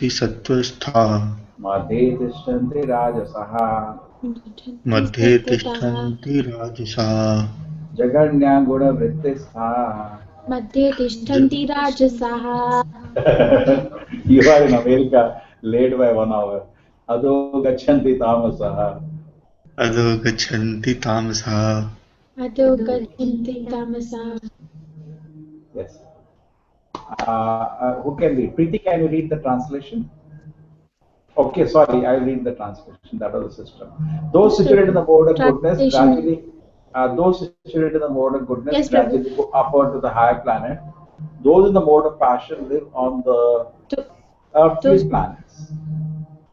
सत्त्वस्था मध्ये तिष्ठन्ति राजसः मध्ये तिष्ठन्ति राजसाः जगन्या गुणवृत्तिस्था मध्ये तिष्ठन्ति राजसाः You are in America, late by 1 hour. अधो गच्छन्ति तामसः अधो गच्छन्ति तामसाः अधो गच्छन्ति तामसाः. Yes. Who can read? Preeti, can you read the translation? Okay, sorry, I'll read the translation. That was the system. Those situated in the mode of goodness gradually, those situated in the mode of goodness gradually go upward to the higher planet. Those in the mode of passion live on the earthly planets.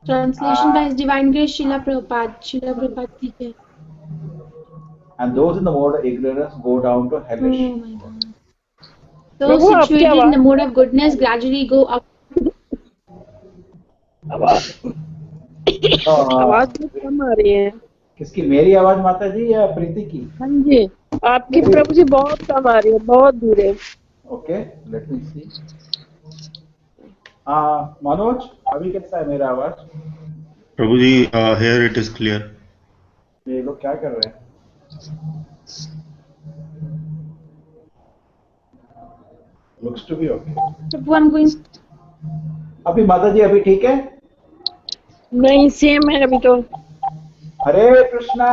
Translation by His Divine Grace Srila Prabhupada. Srila Prabhupada teacher. And those in the mode of ignorance go down to hellish. Oh my God. Those situated in the mode of goodness gradually go up. आवाज कम आ रही है. किसकी, मेरी आवाज माता जी या प्रीति की? हाँ जी, आपकी प्रभु जी बहुत कम आ रही है, बहुत दूर है. ओके, लेट मी सी. मनोज, अभी कैसा है मेरा आवाज? प्रभु जी, here it is clear. ये लोग क्या कर रहे हैं? Looks to be okay. Prabhu, I'm going. अभी माता जी अभी ठीक है? नहीं, सेम है अभी तो. हरे कृष्णा,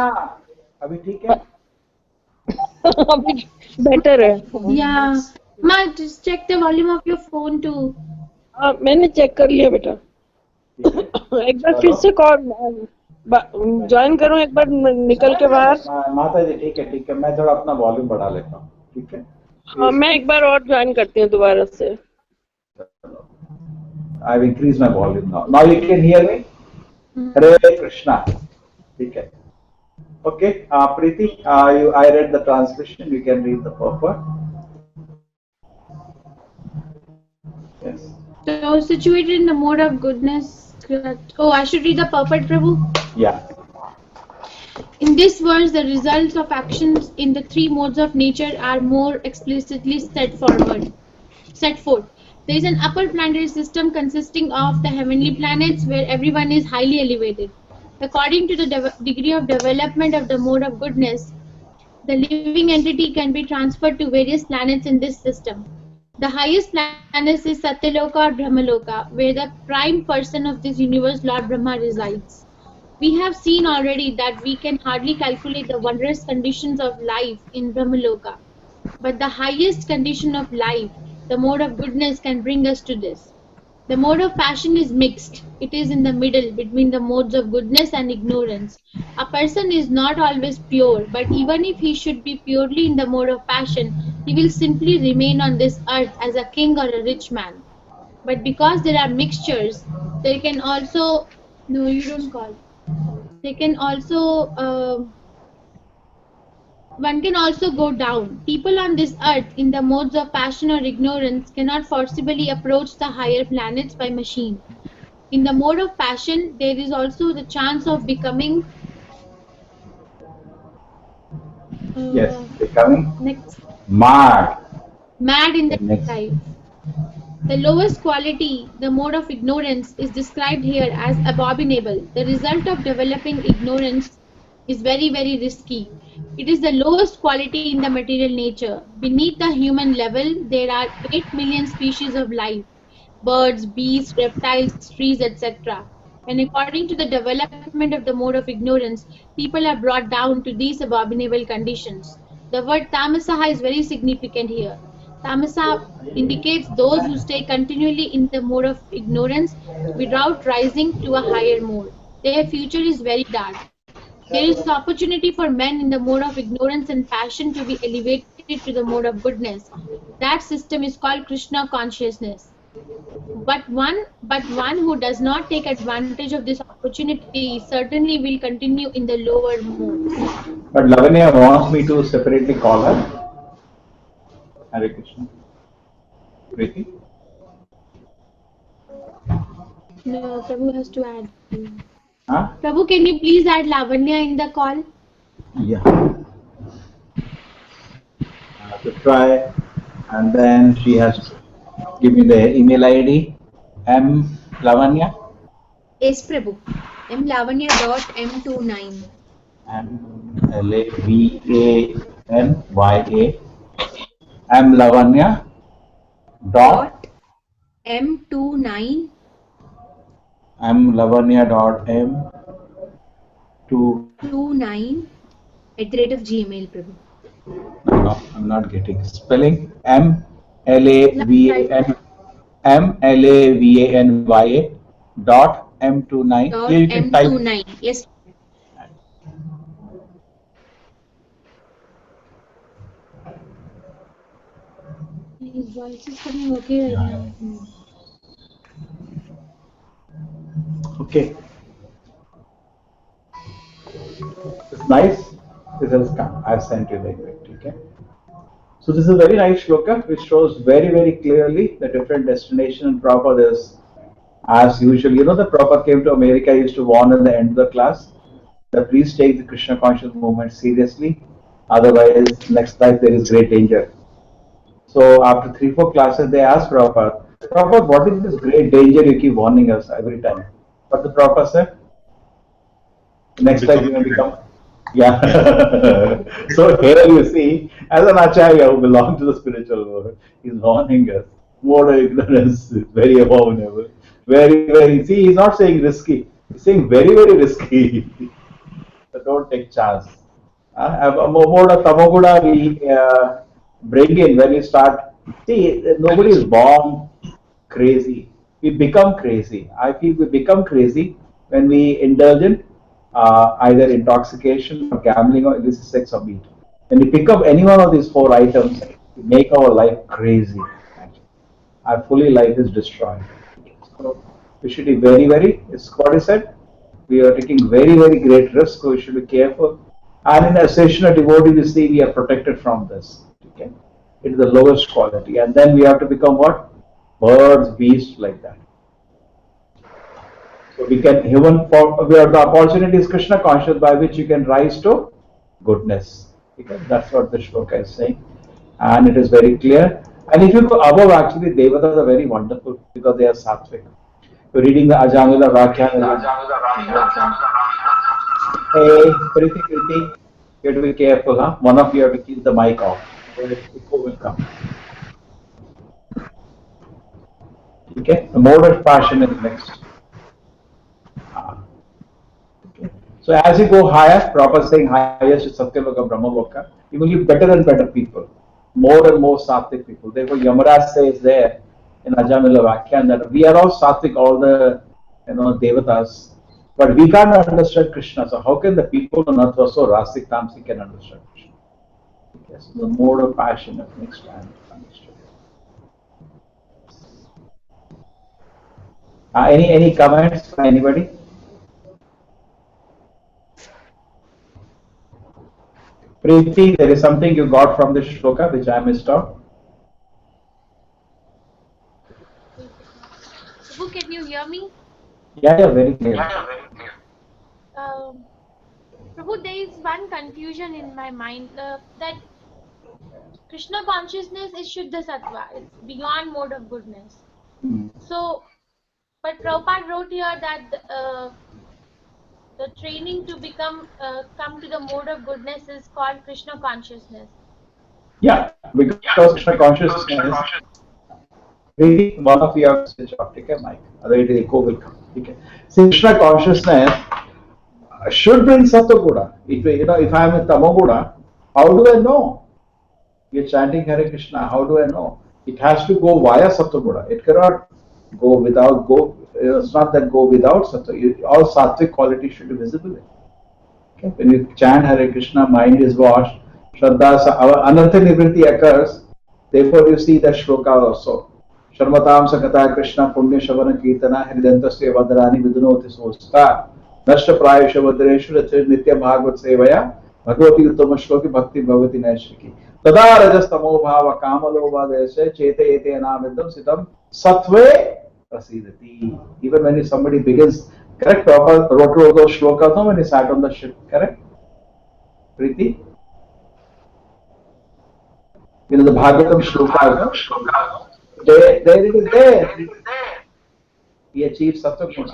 अभी ठीक है? अभी बेटर है. Yeah. Ma, just check the volume of your phone too. हाँ, मैंने चेक कर लिया बेटा. एक बार फिर से कॉल ज्वाइन करूँ, एक बार निकल के बाहर. माता जी ठीक है, मैं थोड़ा अपना वॉल्यूम बढ़ा लेता हूँ, ठीक है? हाँ, मैं एक बार और ज्वाइन करती हूँ दोबारा से. I've increased my volume now. Now you can hear me? Hare Krishna. ठीक है. Okay, Preeti, I read the translation. You can read the purport. Yes. So situated in the mode of goodness. Oh, I should read the purport, Prabhu. Yeah. In this verse, the results of actions in the three modes of nature are more explicitly set forth. There is an upper planetary system consisting of the heavenly planets where everyone is highly elevated. According to the degree of development of the mode of goodness, the living entity can be transferred to various planets in this system. The highest planet is Satyaloka or Brahmaloka, where the prime person of this universe, Lord Brahma, resides. We have seen already that we can hardly calculate the wondrous conditions of life in Brahmaloka. But the highest condition of life, the mode of goodness, can bring us to this. The mode of passion is mixed. It is in the middle between the modes of goodness and ignorance. A person is not always pure, but even if he should be purely in the mode of passion, he will simply remain on this earth as a king or a rich man. But because there are mixtures, there can also... No, you don't call. They can also... one can also go down. People on this earth in the modes of passion or ignorance cannot forcibly approach the higher planets by machine. In the mode of passion, there is also the chance of becoming becoming mad in the life. The lowest quality, the mode of ignorance, is described here as abominable. The result of developing ignorance is very, very risky. It is the lowest quality in the material nature. Beneath the human level, there are 8 million species of life, birds, beasts, reptiles, trees, etc. And according to the development of the mode of ignorance, people are brought down to these abominable conditions. The word tamasaha is very significant here. Tamasa indicates those who stay continually in the mode of ignorance without rising to a higher mode. Their future is very dark. There is opportunity for men in the mode of ignorance and passion to be elevated to the mode of goodness. That system is called Krishna consciousness. But one who does not take advantage of this opportunity certainly will continue in the lower modes. But Lavanya wants me to separately call her. Hare Krishna. Preeti? No, Prabhu has to add. Huh? Prabhu, can you please add Lavanya in the call? Yeah. I have to try, and then she has to give me the email ID Lavanya? Yes, Prabhu. M Lavanya dot M29. M-L-A-V-A-N-Y-A. M Lavanya dot Dot M29 M Lavanya dot M two. 29 at the rate of Gmail, Prabhu. No, I'm not getting spelling. M L A V A Right. N M L A V A N Y A dot M29. Dot Here you can type. M29. Yes. His voice is coming okay right Yeah, now. okay. It's nice. This has come. I've sent you the invite. Okay. So this is a very nice shloka which shows very, very clearly the different destination and Prabhupada is as usual. You know, the Prabhupada came to America, he used to warn at the end of the class that please take the Krishna conscious movement seriously. Otherwise, next life there is great danger. So after 3, 4 classes, they asked Prabhupada, Prabhupada, what is this great danger you keep warning us every time? But the Prabhupada said, next life you Becoming may great. become. Yeah. Yeah. So here you see, as an acharya who belongs to the spiritual world, he's warning us. More ignorance is very abominable. Very, very. See, he's not saying risky. He's saying very, very risky. So don't take chance. A mode of tamaguda we bring in when we start. See, nobody is born crazy. We become crazy. I feel we become crazy when we indulge in either intoxication or gambling or illicit sex or meat. When we pick up any one of these 4 items, we make our life crazy. Actually, our fully life is destroyed. So we should be very, very. It's what he said. We are taking very, very great risk. So we should be careful. And in a session of devotee, we see we are protected from this. Okay, it is the lowest quality, and then we have to become what? Birds, beasts, like that. So we can human for we have the opportunity is Krishna conscious by which you can rise to goodness. Okay, that's what the shloka is saying, and it is very clear. And if you go above, actually, Devatas are very wonderful because they are sattvic. You're reading the Ajamila Vakya. Hey, Kriti, you have to be careful, huh? One of you have to keep the mic off. Otherwise, echo will come. Okay, the mode of passion is next. Okay. So as you go higher, proper saying highest is Satyaloka Brahmaloka, you will be better and better people, more and more sattvic people. Therefore, Yamaraj says there in Ajamila Vakyan that we are all sattvic, all the devatas, but we can't understand Krishna. So how can the people on earth who are so rasic, tamasic can understand Krishna? Yes, the mode of passion of next time understood. Any comments by anybody? Preeti, there is something you got from this shloka which I missed out. Prabhu, can you hear me? Yeah, very clear. Prabhu, there is one confusion in my mind that Krishna consciousness is Shuddha Sattva. It's beyond mode of goodness. So, but Prabhupada wrote here that the training to come to the mode of goodness is called Krishna consciousness. Yeah, because Krishna consciousness, really one of you have to switch off. Take a mic, otherwise the echo will come. Okay. See, Krishna consciousness should bring Sattva. If I am a Tamaguda, how do I know? You're chanting Hare Krishna. How do I know? It has to go via Sattva. It cannot go without go. It's not that go without Sattva. All Sattvic quality should be visible. Okay? When you chant Hare Krishna, mind is washed. Shraddha, Anartha Nivritti occurs. Therefore, you see that shloka also. Sharmatam Sakata Krishna Punya Shavana Kirtana Hridantasya Vadarani Vidunoti Sosta Nashta Prayasha Vadreshu Nitya Bhagavad Sevaya Bhagavati Uttama Shloki Bhakti Bhavati Naishiki Tada Rajastamo Bhava Kamalova Deshe Chete Ete Anamidam Sitam Sattve Prasidati. Even when somebody begins, correct, proper wrote those shlokas when he sat on the ship, correct? Preeti? The Bhagavatam shlokas, there it is there. he achieves Sattva-guna.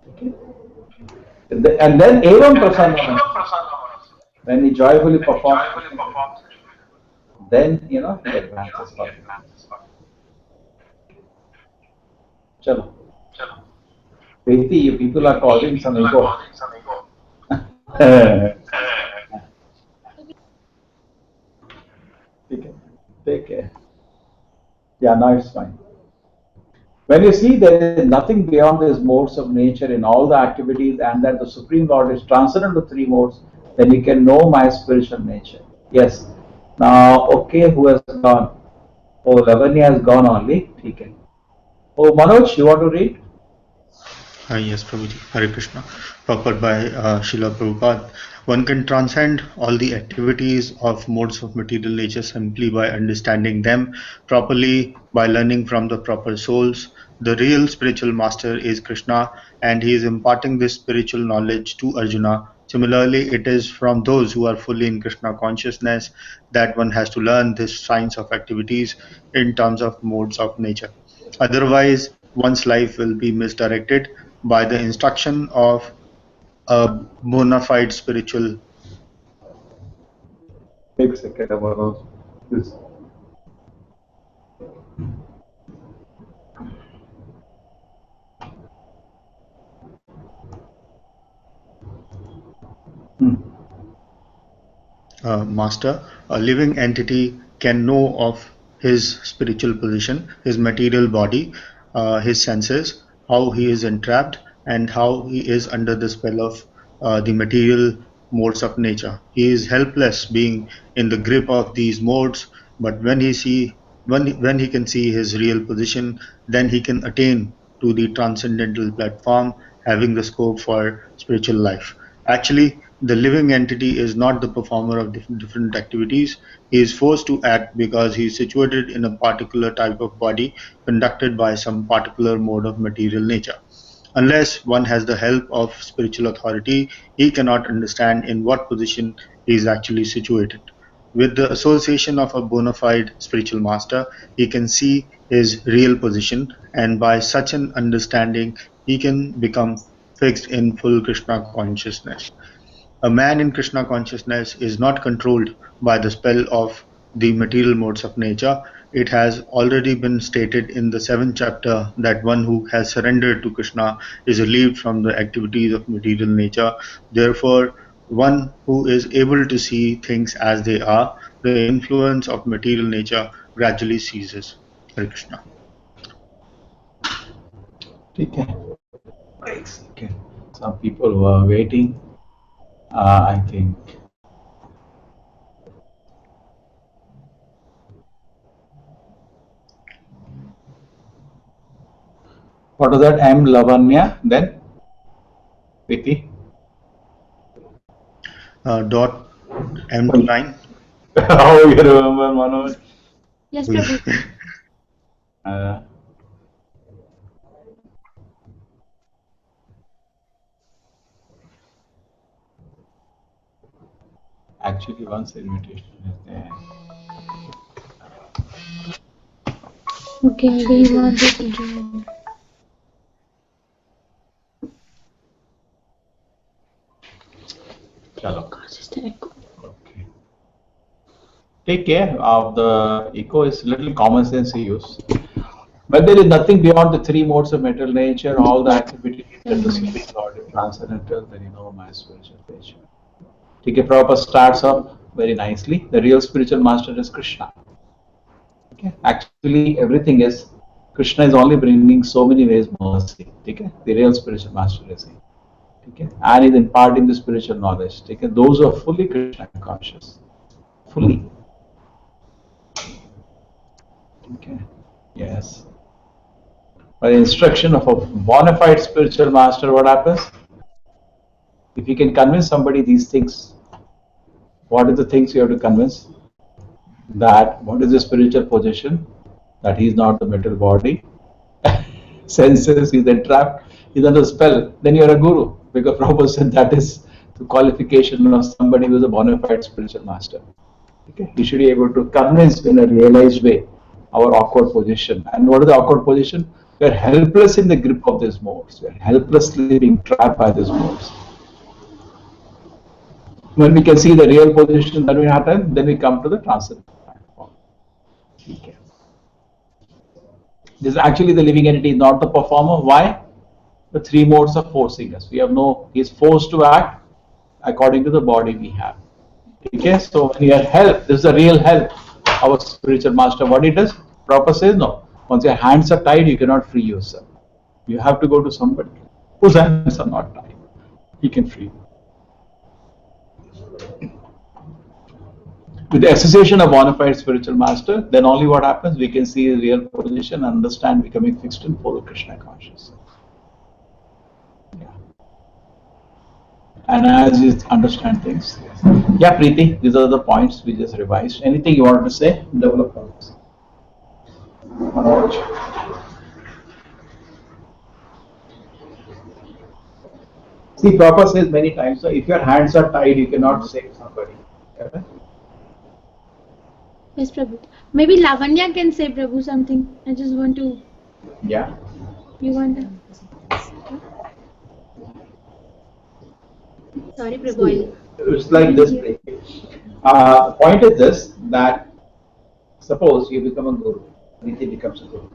Okay. And then evam prasanna, when he joyfully performs, then he advances further. Chalo. Preeti, people are causing some ego. Take care. Yeah, now it's fine. When you see there is nothing beyond these modes of nature in all the activities, and that the Supreme Lord is transcendent to three modes, then you can know my spiritual nature. Yes. Now, okay, who has gone? Oh, Lavanya has gone only. Okay. Oh, Manoj, you want to read? Yes, Prabhuji. Hare Krishna. Purport by Srila Prabhupada. One can transcend all the activities of modes of material nature simply by understanding them properly, by learning from the proper souls. The real spiritual master is Krishna, and he is imparting this spiritual knowledge to Arjuna. Similarly, it is from those who are fully in Krishna consciousness that one has to learn this science of activities in terms of modes of nature. Otherwise, one's life will be misdirected by the instruction of a bona fide spiritual. Take a second, Manoj. This. Master. A living entity can know of his spiritual position, his material body, his senses, how he is entrapped, and how he is under the spell of the material modes of nature. He is helpless being in the grip of these modes, but when he can see his real position, then he can attain to the transcendental platform, having the scope for spiritual life. Actually, the living entity is not the performer of different activities. He is forced to act because he is situated in a particular type of body conducted by some particular mode of material nature. Unless one has the help of spiritual authority, he cannot understand in what position he is actually situated. With the association of a bona fide spiritual master, he can see his real position, and by such an understanding, he can become fixed in full Krishna consciousness. A man in Krishna consciousness is not controlled by the spell of the material modes of nature. It has already been stated in the seventh chapter that one who has surrendered to Krishna is relieved from the activities of material nature. Therefore, one who is able to see things as they are, the influence of material nature gradually ceases. Hare Krishna. Okay. Okay. Some people were waiting. I think. What was that? M. Lavanya. Then Preeti. Dot M29. Oh, you remember, Manoj? Yes, Prabhu. Uh, Actually, once invitation is there. Okay, I didn't want to join. Chalo. Okay. Take care of the echo is little common sense use. But there is nothing beyond the three modes of material nature, all the activities that the Supreme Lord is transcendental, then you know my spiritual nature. Okay, Prabhupada starts off very nicely. The real spiritual master is Krishna. Okay, actually everything is Krishna is only bringing so many ways mercy. Okay, the real spiritual master is he. Okay, and is imparting the spiritual knowledge. Okay, those who are fully Krishna conscious, fully. Okay, yes. By the instruction of a bona fide spiritual master, what happens? If you can convince somebody these things, what are the things you have to convince? That what is the spiritual position? That he is not the material body. Senses, he's entrapped, he's under spell. Then you are a guru. Because Prabhupada said that is the qualification of somebody who is a bona fide spiritual master. Okay? He should be able to convince in a realized way our awkward position. And what is the awkward position? We are helpless in the grip of these modes. We are helplessly being trapped by these modes. When we can see the real position that we happen, then we come to the transcendental platform. Okay. This is actually the living entity, not the performer. Why? The three modes are forcing us. We have no, he is forced to act according to the body we have. Okay, so when you are help, this is the real help. Our spiritual master, what he does? Prabhupada says no. Once your hands are tied, you cannot free yourself. You have to go to somebody whose hands are not tied. He can free you. With the association of bona fide spiritual master, then only what happens? We can see the real position, understand, becoming fixed and follow Krishna consciousness. Yeah. And as you understand things. Yeah, Preeti, these are the points we just revised. Anything you wanted to say? Develop thoughts. See, Prabhupada says many times, so if your hands are tied, you cannot save somebody. Okay? Yes, Prabhu. Maybe Lavanya can say, Prabhu, something. I just want to. Yeah. You want to? Sorry, Prabhu. It's like this. Point is this, that suppose you become a guru, Niti becomes a guru.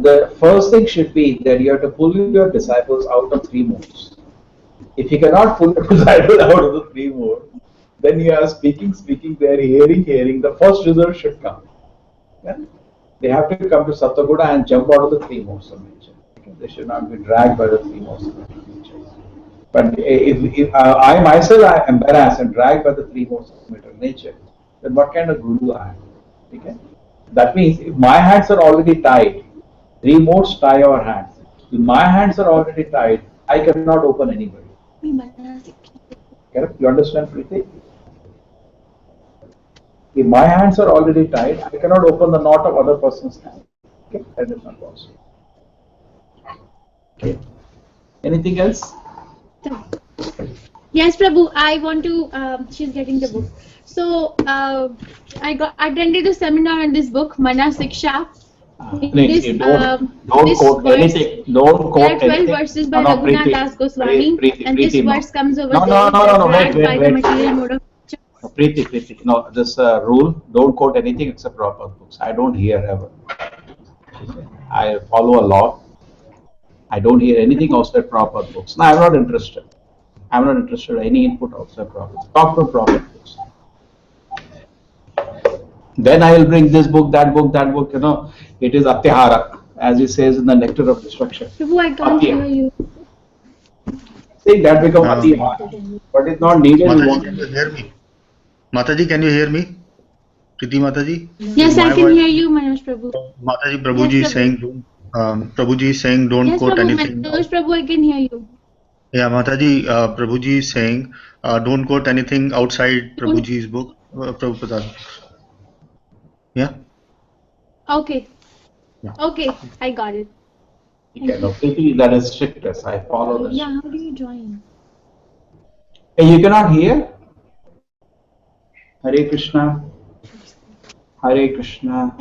The first thing should be that you have to pull your disciples out of three modes. If you cannot pull your disciples out of the three modes, then you are speaking, they are hearing. The first result should come. Yeah? They have to come to Sattvaguda and jump out of the three modes of nature. Okay? They should not be dragged by the three modes of nature. But if I myself am embarrassed and dragged by the three modes of nature, then what kind of guru I am? Okay? That means if my hands are already tied, three modes tie our hands. If my hands are already tied, I cannot open anybody. Correct? You understand, Preeti? If my hands are already tied, I cannot open the knot of other person's hand. Okay? That is not possible. Okay. Anything else? Yes, Prabhu. I want to. She's getting the book. So I attended a seminar on this book, Mana Siksha. Don't quote verse, anything. Don't quote there are 12 anything. verses by Raghunath Das Goswami, and this verse comes over Wait. by the material mode of Preeti. No, this rule, don't quote anything except proper books. I don't hear ever. I follow a law. I don't hear anything outside proper books. No, I'm not interested. I'm not interested in any input outside proper. Talk to proper books. Then I will bring this book, that book, you know. It is Atyahara, as he says in the Nectar of Destruction. Prabhu, I can't hear you. See, that becomes Atyahara. But it's not needed. Mataji, can you hear me? Mataji, can you hear me? Preeti Mataji? Yes, I can hear you, Manoj Prabhu. Mataji, Prabhuji is saying, Prabhuji is saying, don't yes, quote Prabhu, anything. Manoj Prabhu, I can hear you. Yeah, Mataji, Prabhuji is saying, don't quote anything outside Prabhuji's book, Prabhupada. Yeah? Okay. Yeah. Okay, I got it. Okay, no, Preeti, that is strictness. I follow this. Yeah, how do you join? Hey, you cannot hear? Hare Krishna. Hare Krishna.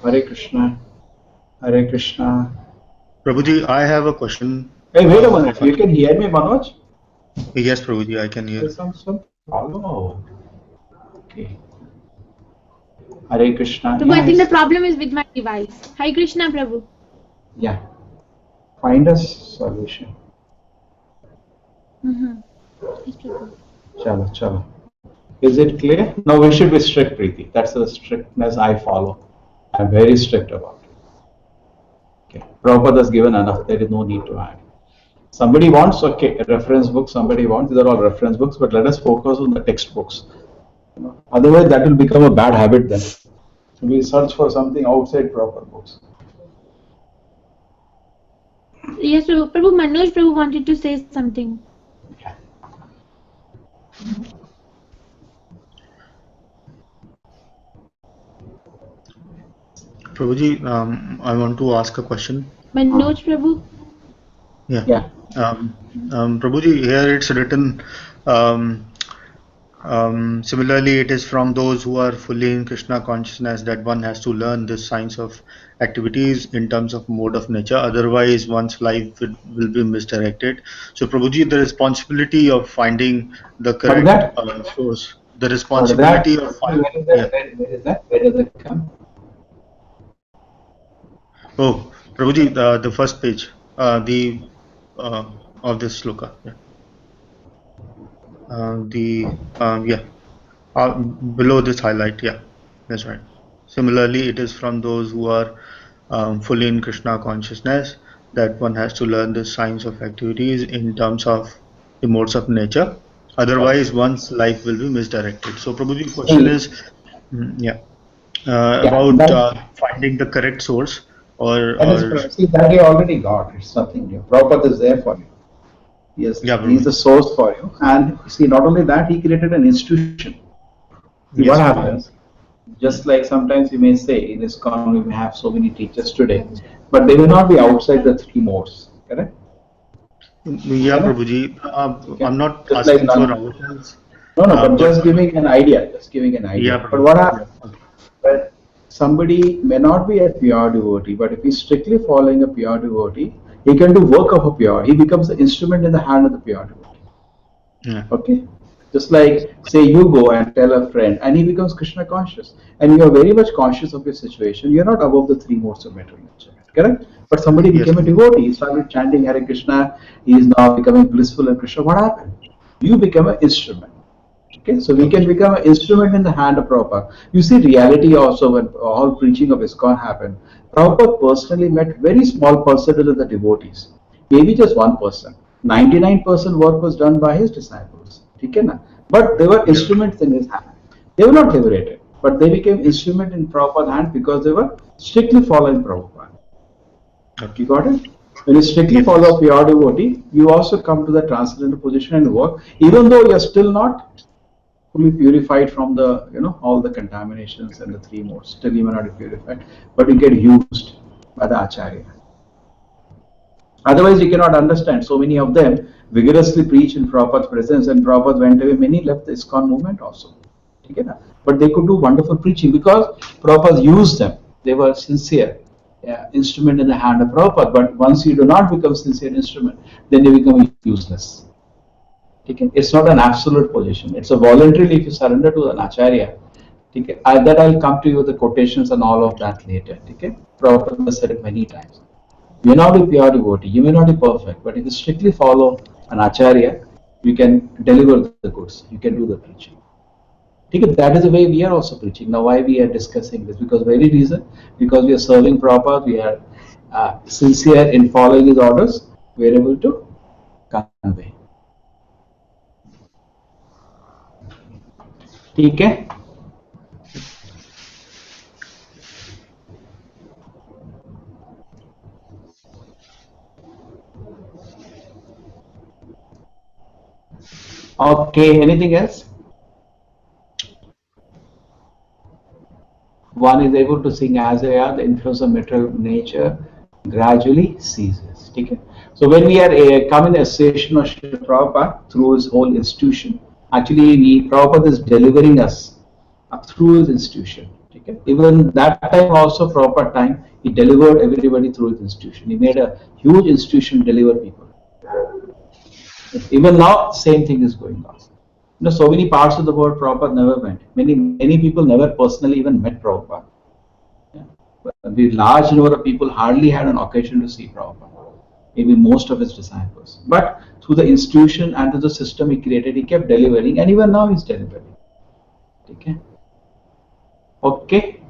Hare Krishna. Hare Krishna. Prabhuji, I have a question. Hey, wait a minute. You can hear me, Manoj? Yes, Prabhuji, I can hear. There's some problem. Okay. Hare Krishna. Prabhu, I think the problem is with my device. Hare Krishna, Prabhu. Yeah. Find a solution. Yes, Prabhu. Chalo. Is it clear? No, we should be strict, Preeti. That's the strictness I follow. I'm very strict about it. Okay. Prabhupada has given enough. There is no need to add. Somebody wants, okay, a reference book. Somebody wants, these are all reference books, but let us focus on the textbooks. Otherwise, that will become a bad habit then. We search for something outside proper books. Yes, Prabhu. Manoj Prabhu wanted to say something. Okay. Prabhuji, I want to ask a question. Manoj Prabhu? Yeah. Prabhuji, here it's written, Similarly, it is from those who are fully in Krishna consciousness that one has to learn this science of activities in terms of mode of nature. Otherwise, one's life will be misdirected. So, Prabhuji, the responsibility of finding the What is correct that? source, the What is that? responsibility of Where is yeah. that? Where is that? Where does it come? Oh, Prabhuji, the first page, the uh, of this sloka. Yeah. The yeah. Below this highlight, yeah, that's right. Similarly, it is from those who are fully in Krishna consciousness that one has to learn the science of activities in terms of the modes of nature. Otherwise, Okay. one's life will be misdirected. So, Prabhuji, the question See, is, yeah, yeah, about that finding the correct source that is or see that you already got. It's nothing new. Prabhupada is there for you. Yes, yeah, he is the Prabhuji. source for you. And see, not only that, he created an institution. See what Yes, Prabhuji. happens. Just like sometimes you may say in ISKCON we may have so many teachers today, but they will not be outside the three modes. Correct? Yeah, Correct? Prabhuji. Okay. I'm not Just like asking for none. ourselves, No, no, but but just giving an idea. Just giving an yeah, idea. But Prabhuji. what Yeah. happens? But somebody may not be a pure devotee, but if he's strictly following a pure devotee, he can do work of a pure. He becomes the instrument in the hand of the pure devotee. Yeah. Okay? Just like, say, you go and tell a friend, and he becomes Krishna conscious, and you are very much conscious of your situation. You're not above the three modes of material enjoyment, correct? But somebody Yes, became a Prabhuji. devotee, he started chanting Hare Krishna, he is now becoming blissful in Krishna. What happened? You become an instrument. Okay, so we can Okay. become an instrument in the hand of Prabhupada. You see, reality also when all preaching of ISKCON happened, Prabhupada personally met very small percentage of the devotees, maybe just 1%. 99% work was done by his disciples. Okay, na? But they were Yeah. instruments in his hand. They were not liberated, but they became instrument in Prabhupada's hand because they were strictly following Prabhupada. Okay. You got it? When you strictly follow Yes. a pure devotee, you also come to the transcendental position and work, even though you're still not fully purified from the all the contaminations and the three modes. Still you may not be purified, but you get used by the acharya. Otherwise, you cannot understand. So many of them vigorously preach in Prabhupada's presence, and Prabhupada went away. Many left the ISKCON movement also. Okay, na? But they could do wonderful preaching because Prabhupada used them. They were sincere. Yeah, instrument in the hand of Prabhupada. But once you do not become sincere instrument, then you become useless. Okay? It's not an absolute position. It's a voluntarily if you surrender to an acharya. Okay? That I'll come to you with the quotations and all of that later. Okay? Prabhupada said it many times. You may not be pure devotee, you may not be perfect, but if you strictly follow an acharya, you can deliver the goods, you can do the preaching. Okay? That is the way we are also preaching. Now, why we are discussing this? Because very reason, because we are serving Prabhupada, we are sincere in following his orders, we are able to convey. ठीक है Okay, anything else? One is able to sing as they are, the influence of material nature gradually ceases. Okay? So when we are come in association of Srila Prabhupada through his whole institution, actually Prabhupada is delivering us through his institution. Okay? Even that time also Prabhupada time, he delivered everybody through his institution. He made a huge institution deliver people. Even now, same thing is going on. So many parts of the world Prabhupada never went. Many people never personally even met Prabhupada. Yeah. The large number of people hardly had an occasion to see Prabhupada. Maybe most of his disciples. But through the institution and to the system he created, he kept delivering, and even now he's delivering. Okay. Okay.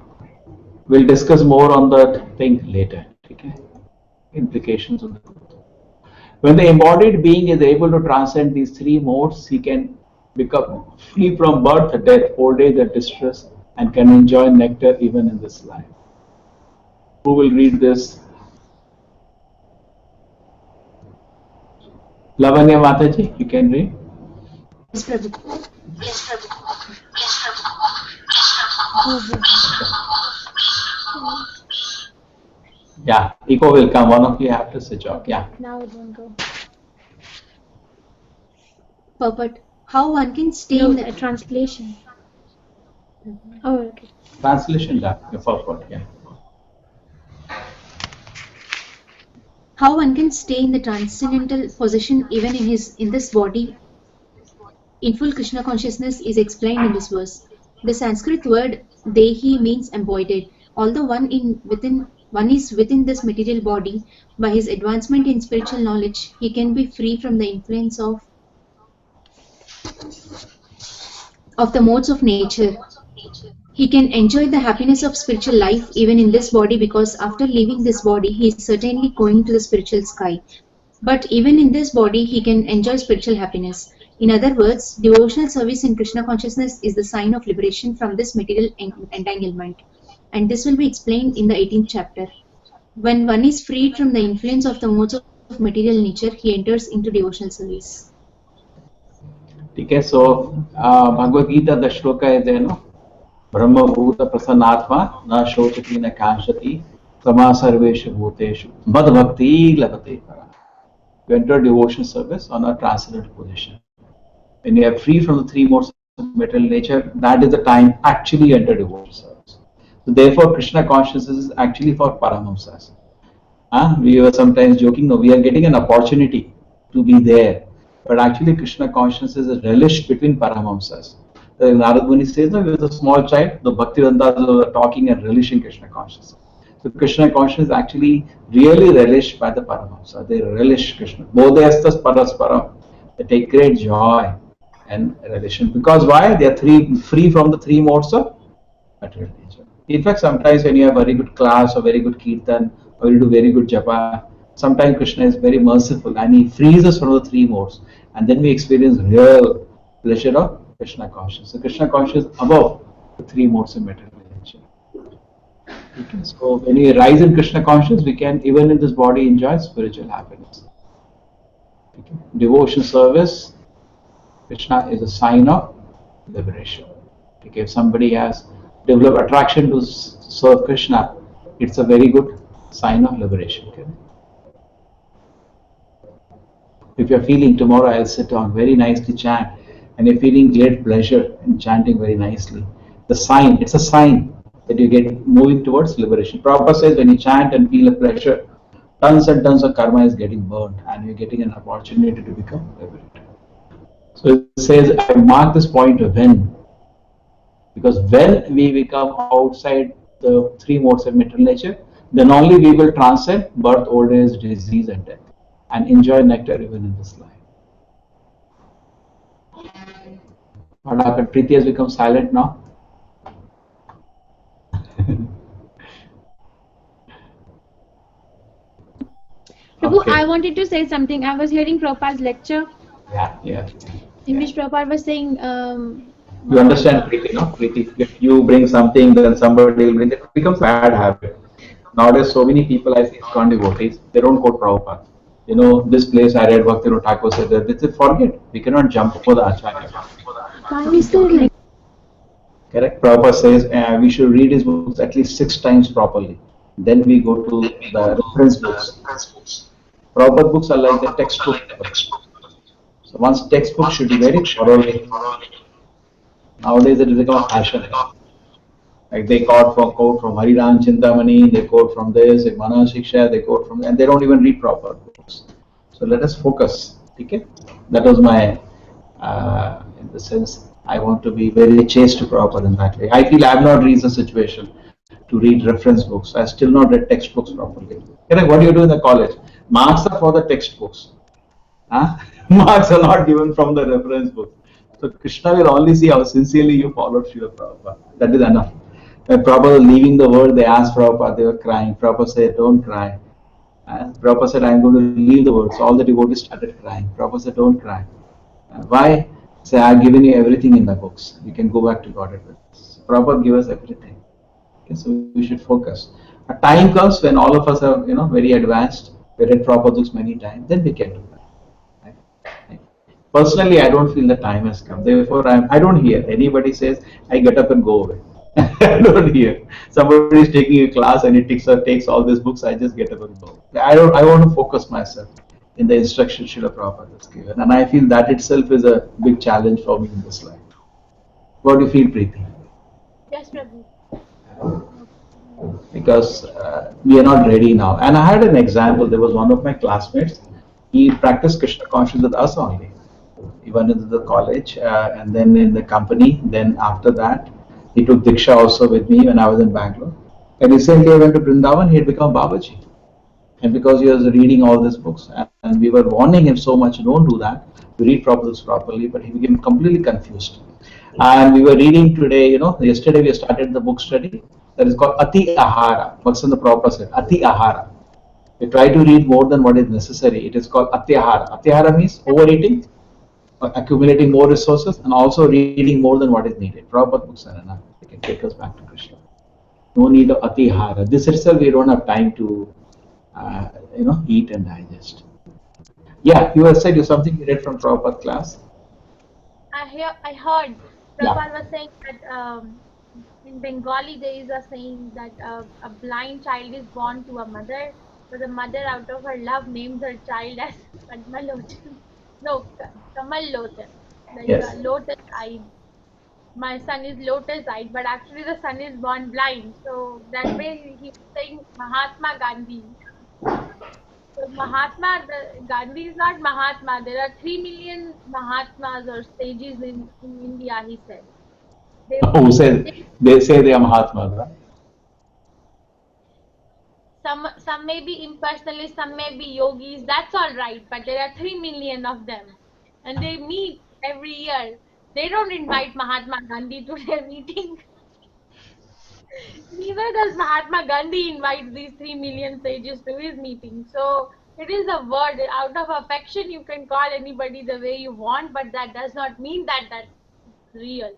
We'll discuss more on that thing later. Okay. Implications of the truth. When the embodied being is able to transcend these three modes, he can become free from birth, death, old age, and distress, and can enjoy nectar even in this life. Who will read this? Lavanya Mataji, you can read. Yes, Prabhu. Yeah, echo will come. One of you have to switch off. Yeah. Now it won't go. Perfect. how one can stay No, in the translation. Oh, okay. Translation, yeah, forward, yeah. how one can stay in the transcendental position even in this body in full Krishna consciousness is explained in this verse. The Sanskrit word dehi means embodied. Although one is within this material body, by his advancement in spiritual knowledge, he can be free from the influence of the modes of nature. He can enjoy the happiness of spiritual life even in this body because after leaving this body, he is certainly going to the spiritual sky. But even in this body, he can enjoy spiritual happiness. In other words, devotional service in Krishna consciousness is the sign of liberation from this material entanglement. And this will be explained in the 18th chapter. When one is freed from the influence of the modes of material nature, he enters into devotional service. Okay, so Bhagavad Gita, the shloka is there, no? Brahma Bhuta Prasannatma Na Shochati Na Kanshati Sama Sarveshu Bhuteshu Mad Bhakti Labate Para. You enter devotion service on a transcendental position. When you are free from the three modes of material nature, that is the time actually you enter devotion service. So therefore, Krishna consciousness is actually for Paramahamsas. We were sometimes joking, no, we are getting an opportunity to be there. But actually, Krishna consciousness is relished between Paramahamsas. Narad Muni says, no, with a small child, the Bhaktivedanta were talking and relishing Krishna consciousness. So Krishna consciousness is actually really relished by the Paramahamsa. They relish Krishna. Bodhayastas parasparam. They take great joy and relation. Because why? They are free from the three modes of material nature. In fact, sometimes when you have very good class or very good kirtan or you do very good japa, sometimes Krishna is very merciful and he frees us from the three modes, and then we experience real pleasure of Krishna consciousness. So Krishna consciousness is above the three modes of material nature. Okay. So when we rise in Krishna consciousness, we can even in this body enjoy spiritual happiness. Okay. Devotion service, Krishna is a sign of liberation. Okay. If somebody has developed attraction to serve Krishna, it's a very good sign of liberation. Okay. If you're feeling tomorrow, I'll sit down very nicely chant, and you're feeling great pleasure in chanting very nicely. It's a sign that you get moving towards liberation. Prabhupada says when you chant and feel a pleasure, tons and tons of karma is getting burned, and you're getting an opportunity to become liberated. So it says, I mark this point of when, because when we become outside the three modes of material nature, then only we will transcend birth, old age, disease, and death, and enjoy nectar even in this life. What happened? Preeti has become silent now. Prabhu, Okay. I wanted to say something. I was hearing Prabhupada's lecture. Yeah. In which Prabhupada was saying. You understand, Preeti, no? Preeti, if you bring something, then somebody will bring it. It becomes a bad habit. Nowadays, so many people I see ISKCON devotees, they don't quote Prabhupada. You know, this place I read Bhakti Thakur said that. They say, forget. We cannot jump over the Acharya. Why is there like? Correct. Prabhupada says we should read his books at least 6 times properly. Then we go to the reference books. Prabhupada books are like the textbook. So one's textbook should be very thoroughly. Nowadays it has become a fashion. Like they quote from Hariram Chintamani, they quote from this, Mana Shiksha, they quote from, and they don't even read proper books. So let us focus. Okay? That was my, in the sense, I want to be very chaste to Prabhupada in that way. I feel I have not reached the situation to read reference books. I still not read textbooks properly. Correct? What do you do in the college? Marks are for the textbooks. Marks are not given from the reference book. So Krishna will only see how sincerely you followed Srila Prabhupada. That is enough. When Prabhupada was leaving the world, they asked Prabhupada, they were crying. Prabhupada said, don't cry. Prabhupada said, I'm going to leave the world. So all the devotees started crying. Prabhupada said, don't cry. Why? Say, I've given you everything in the books. You can go back to God with this. Prabhupada gave us everything. Okay, so we should focus. A time comes when all of us are, very advanced. We read Prabhupada books many times. Then we can do that. Personally, I don't feel the time has come. Therefore, I don't hear anybody says, I get up and go away. I don't hear. Somebody is taking a class and he takes all these books. I just get up and go. I want to focus myself. in the instruction Srila Prabhupada has given. And I feel that itself is a big challenge for me in this life. What do you feel, Preeti? Yes, Prabhu. Because we are not ready now. And I had an example. There was one of my classmates. He practiced Krishna consciousness with us only. He went into the college and then in the company. Then after that, he took Diksha also with me when I was in Bangalore. And recently I went to Vrindavan. He had become Babaji. And because he was reading all these books, and we were warning him so much, don't do that. We read books properly, but he became completely confused. And we were reading today, yesterday we started the book study that is called Ati Ahara. What's in the proper set? Ati Ahara. We try to read more than what is necessary. It is called Ati Ahara. Ati Ahara means overeating, accumulating more resources, and also reading more than what is needed. Proper books are enough. They can take us back to Krishna. No need of Ati Ahara. This itself we don't have time to eat and digest. Yeah, you have said something you read from Prabhupada class. I heard Prabhupada was saying that in Bengali there is a saying that a blind child is born to a mother, so the mother out of her love names her child as Padmalotan. No, Kamal Lotan. Like Yes. lotus eyed. My son is lotus eyed, but actually the son is born blind. So that way he was saying Mahatma Gandhi. So Gandhi is not Mahatma. There are 3 million Mahatmas or sages in India, he said. Who said they say they are Mahatmas, right? Some may be impersonalists, some may be yogis, that's all right, but there are 3 million of them. And they meet every year. They don't invite Mahatma Gandhi to their meeting. Neither does Mahatma Gandhi invite these 3 million sages to his meeting. So it is a word. Out of affection, you can call anybody the way you want, but that does not mean that that's real.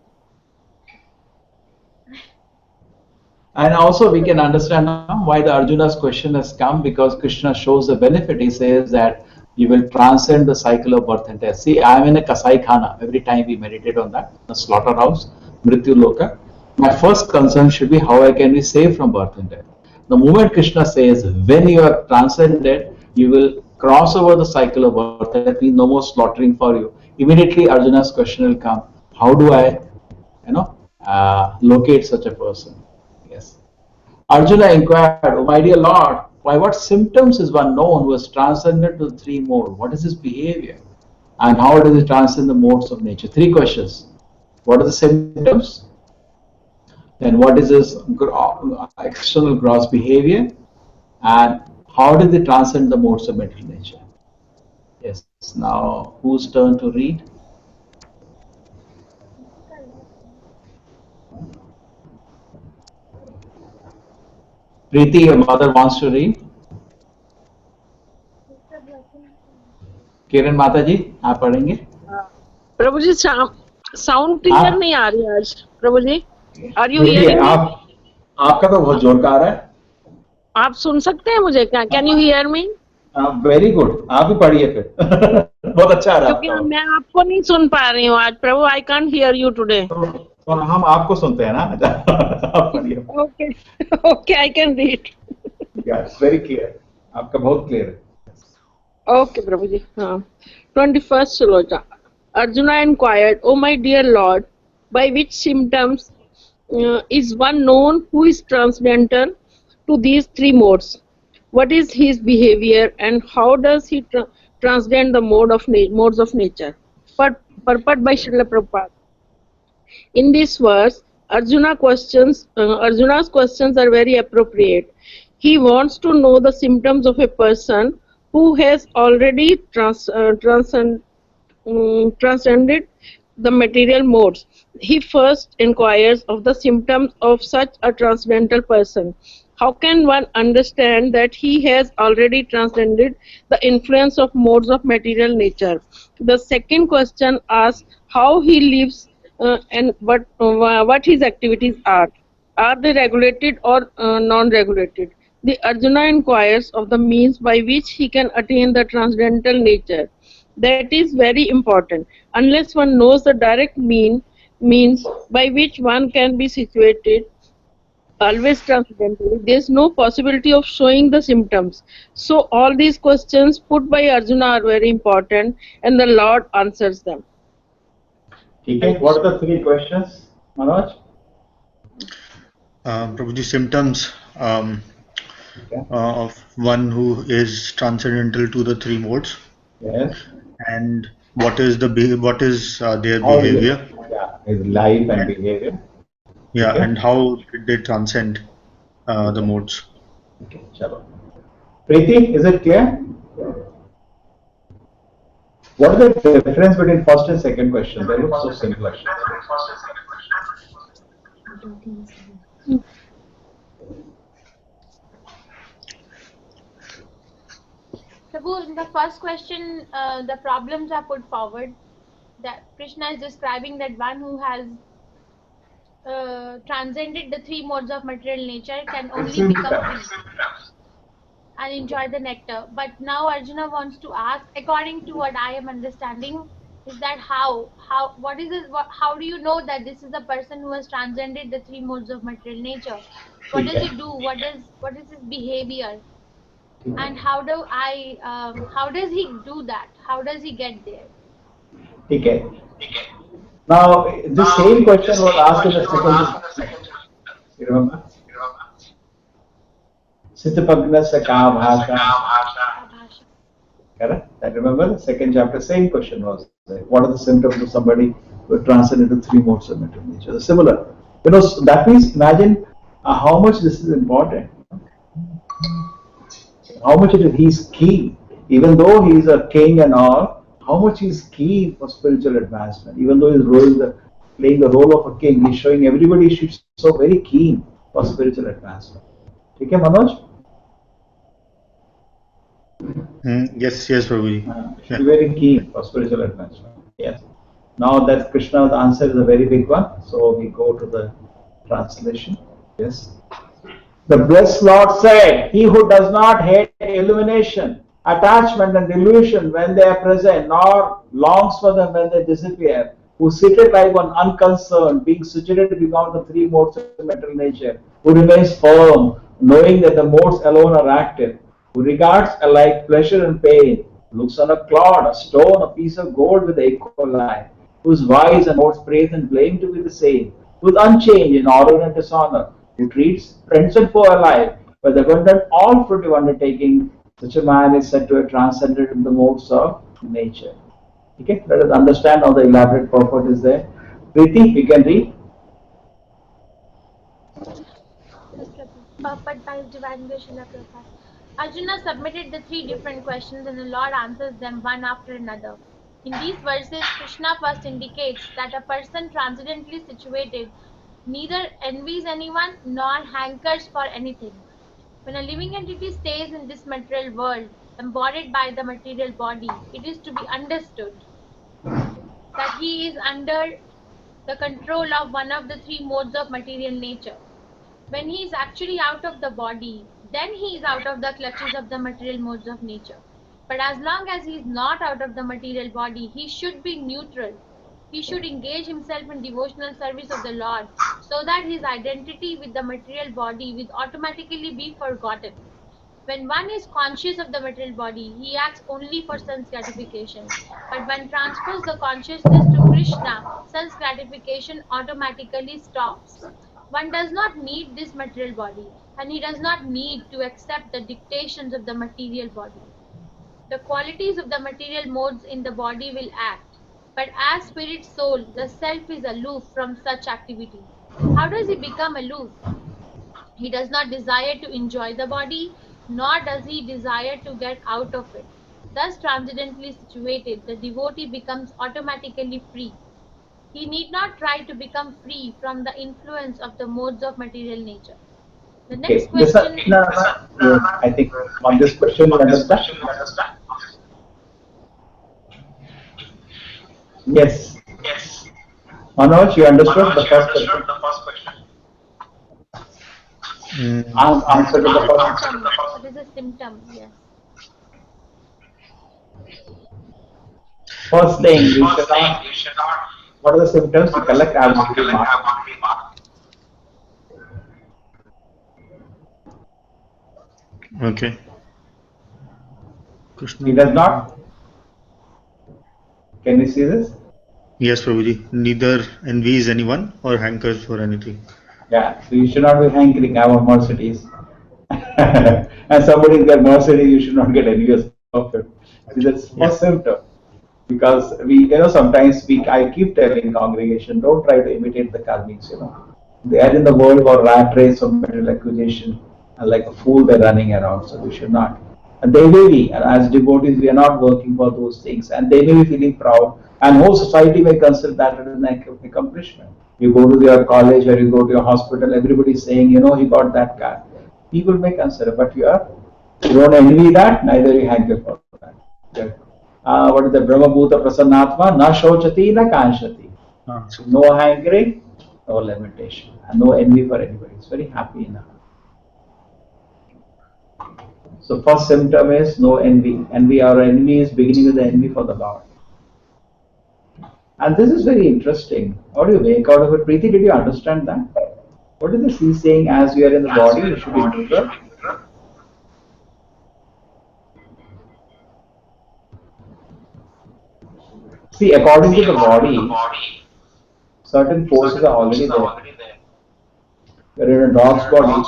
And also we can understand now why the Arjuna's question has come, because Krishna shows the benefit. He says that you will transcend the cycle of birth and death. See, I am in a Kasai Khana. Every time we meditate on that, the slaughterhouse, Mrityu Loka. My first concern should be how I can be saved from birth and death. The moment Krishna says, when you are transcended, you will cross over the cycle of birth and death, means no more slaughtering for you. Immediately Arjuna's question will come, how do I, locate such a person? Yes. Arjuna inquired, "O my dear Lord, by what symptoms is one known who has transcended to the three modes? What is his behavior? And how does he transcend the modes of nature?" Three questions. What are the symptoms? Then what is his external gross behavior? And how did they transcend the modes of material nature? Yes. Now, whose turn to read? Preeti, your mother wants to read. किरण माता जी आप पढ़ेंगे? प्रभु जी sound clear नहीं आ रही आज Prabhu ji. Are you hearing me? आपका तो बहुत जोर का आ रहा है. आप सुन सकते हैं मुझे? Can you hear me? Very good. आप ही पढ़िए फिर. बहुत अच्छा आ रहा है. क्योंकि मैं आपको नहीं सुन पा रही हूँ आज Prabhu. I can't hear you today. तो हम आपको सुनते हैं ना. आप पढ़िए. Okay okay I can read. Very clear. आपका बहुत क्लियर है. Okay, Prabhuji. 21st Shloka. Arjuna inquired, "O my dear Lord, by which symptoms is one known who is transcendental to these three modes? What is his behavior and how does he transcend the modes of nature?" Purport by Srila Prabhupada. In this verse, Arjuna's questions are very appropriate. He wants to know the symptoms of a person who has already transcended the material modes. He first inquires of the symptoms of such a transcendental person. How can one understand that he has already transcended the influence of modes of material nature? The second question asks how he lives and what his activities are. Are they regulated or non-regulated? The Arjuna inquires of the means by which he can attain the transcendental nature. That is very important. Unless one knows the direct means by which one can be situated always transcendental, there is no possibility of showing the symptoms. So all these questions put by Arjuna are very important, and the Lord answers them. Okay, what are the three questions, Manoj? Prabhuji, symptoms Okay. of one who is transcendental to the three modes, Yes. and what is their How is it? behavior? Yeah, his life and And behavior. yeah, Okay. and how did they transcend the Okay. modes? Okay. Chalo. Preeti, is it clear? What is the difference between first and second question? They look so similar. Prabhu, in the first question, the problems are put forward. That Krishna is describing that one who has transcended the three modes of material nature can only become free and enjoy the nectar. But now Arjuna wants to ask, according to what I am understanding, is that what is this? How do you know that this is the person who has transcended the three modes of material nature? What does he do? What is his behavior? And how does he do that? How does he get there? Okay. Now, this same question was asked in the second chapter. You remember? Sithipagna Saka Bhasha. Correct? I remember the second chapter, same question was there. What are the symptoms of somebody who transcended the three modes of mental nature? Similar. You know, so that means imagine how much this is important. How much he's key. Even though he's a king and all, how much he's key for spiritual advancement. Even though he's playing the role of a king, he's showing everybody she's so very keen for spiritual advancement. Okay, Manoj? Yes, yes, Prabhuji. Should Yeah. be very keen for spiritual advancement. Yes. Now that Krishna's answer is a very big one, so we go to the translation. Yes. The blessed Lord said, "He who does not hate illumination, attachment, and delusion when they are present, nor longs for them when they disappear, who seated like one unconcerned, being situated beyond the three modes of mental nature, who remains firm, knowing that the modes alone are active, who regards alike pleasure and pain, looks on a clod, a stone, a piece of gold with equal eye, who is wise and modes praise and blame to be the same, who is unchanged in honor and dishonor, who treats friends and foe alike, with abundant all fruitive undertaking, such a man is said to have transcended in the modes of nature. Okay, let us understand how the elaborate purport is there. Preeti, you can read. Yes, Prabhu. Purport by His Divine Grace, Srila Prabhupada. Arjuna submitted the three different questions and the Lord answers them one after another. In these verses, Krishna first indicates that a person transcendently situated neither envies anyone nor hankers for anything. When a living entity stays in this material world, embodied by the material body, it is to be understood that he is under the control of one of the three modes of material nature. When he is actually out of the body, then he is out of the clutches of the material modes of nature. But as long as he is not out of the material body, he should be neutral. He should engage himself in devotional service of the Lord so that his identity with the material body will automatically be forgotten. When one is conscious of the material body, he acts only for sense gratification. But when transfers the consciousness to Krishna, sense gratification automatically stops. One does not need this material body, and he does not need to accept the dictations of the material body. The qualities of the material modes in the body will act. But as spirit soul, the self is aloof from such activity. How does he become aloof? He does not desire to enjoy the body, nor does he desire to get out of it. Thus, transcendently situated, the devotee becomes automatically free. He need not try to become free from the influence of the modes of material nature. The Okay, next listen. question. I think on this question you understand. Yes. Manoj, you understood the first question? Answer to the first. Symptom. What is a symptom? Yes. First thing, you should not. What are the symptoms? You collect. I have already marked. Okay. Krishna. He does not. Can you see this? Yes, Prabhuji. Neither envies anyone or hankers for anything. Yeah. So you should not be hankering. I want Mercedes. And somebody in their Mercedes, you should not get envious of it. See, that's first Yes. symptom. Because sometimes I keep telling congregation, don't try to imitate the karmics. They are in the world for rat race of material acquisition, and like a fool they're running around, so we should not. And they may be, and as devotees, we are not working for those things, and they may be feeling proud, and whole society may consider that as an accomplishment. You go to your college or you go to your hospital, everybody is saying, he got that car. People may consider, but you don't envy that, neither you hanker for that. Yeah. What is the Brahma Bhuta Prasannatma? Na shochati, na kanshati. So, No hankering, no limitation, and no envy for anybody. It's very happy enough. So first symptom is no envy. Envy, our envy is beginning with the envy for the Lord. And this is very interesting. How do you make out of it? Preeti, did you understand that? What is this he's saying? As we are in the body, we should be neutral. See, according to the body, certain forces are already there. You're in a dog's body,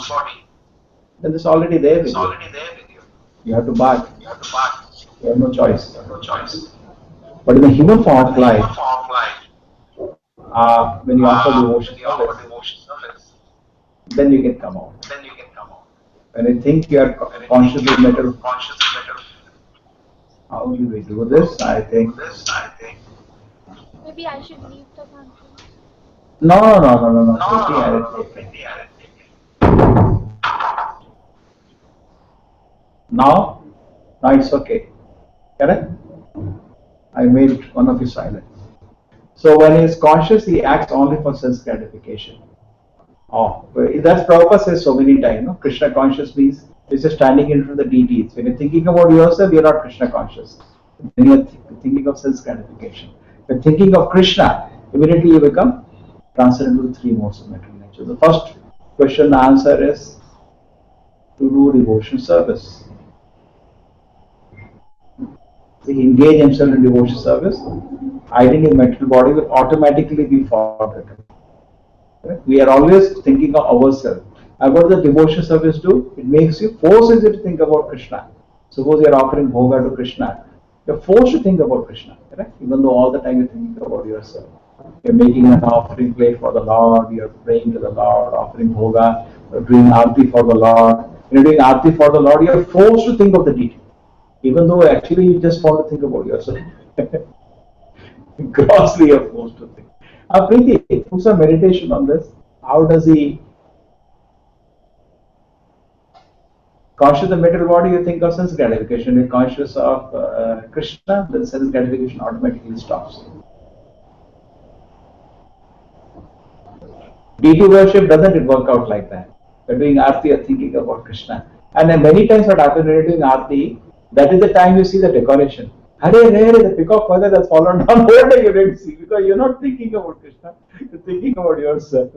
then it's already there with you. You have to bark. You have no choice. But in the human form of life, when you offer devotion service, then you can come out. When you think you are consciously better, how do we do this? I think. Maybe I should leave the conference. No. Pretty, Now it's okay. Correct? I made one of you silent. So when he is conscious, he acts only for sense gratification. Oh, that's Prabhupada says so many times. No? Krishna conscious means you're just standing in front of the deities. When you're thinking about yourself, you're not Krishna conscious. When you're thinking of sense gratification. When thinking of Krishna, immediately you become transcendental to the three modes of material nature. The first question, the answer is to do devotion service. He engage himself in devotion service, hiding his material body will automatically be forgotten. We are always thinking of ourselves. And what does the devotion service do? It makes you, forces you to think about Krishna. Suppose you are offering bhoga to Krishna. You are forced to think about Krishna, correct? Even though all the time you are thinking about yourself. You are making an offering plate for the Lord, you are praying to the Lord, offering bhoga, you are doing arti for the Lord. When you are doing arti for the Lord, you are forced to think of the deity. Even though actually you just want to think about yourself. Grossly opposed to think. Preeti, do some meditation on this. How does he conscious the material body? You think of sense gratification. You're conscious of Krishna, then sense gratification automatically stops. Deity worship doesn't work out like that. You're doing arti, you're thinking about Krishna. And then many times what happens when you're doing arti, that is the time you see the decoration. Hare, the peacock feather that's fallen down, whole day you didn't see because you're not thinking about Krishna, you're thinking about yourself.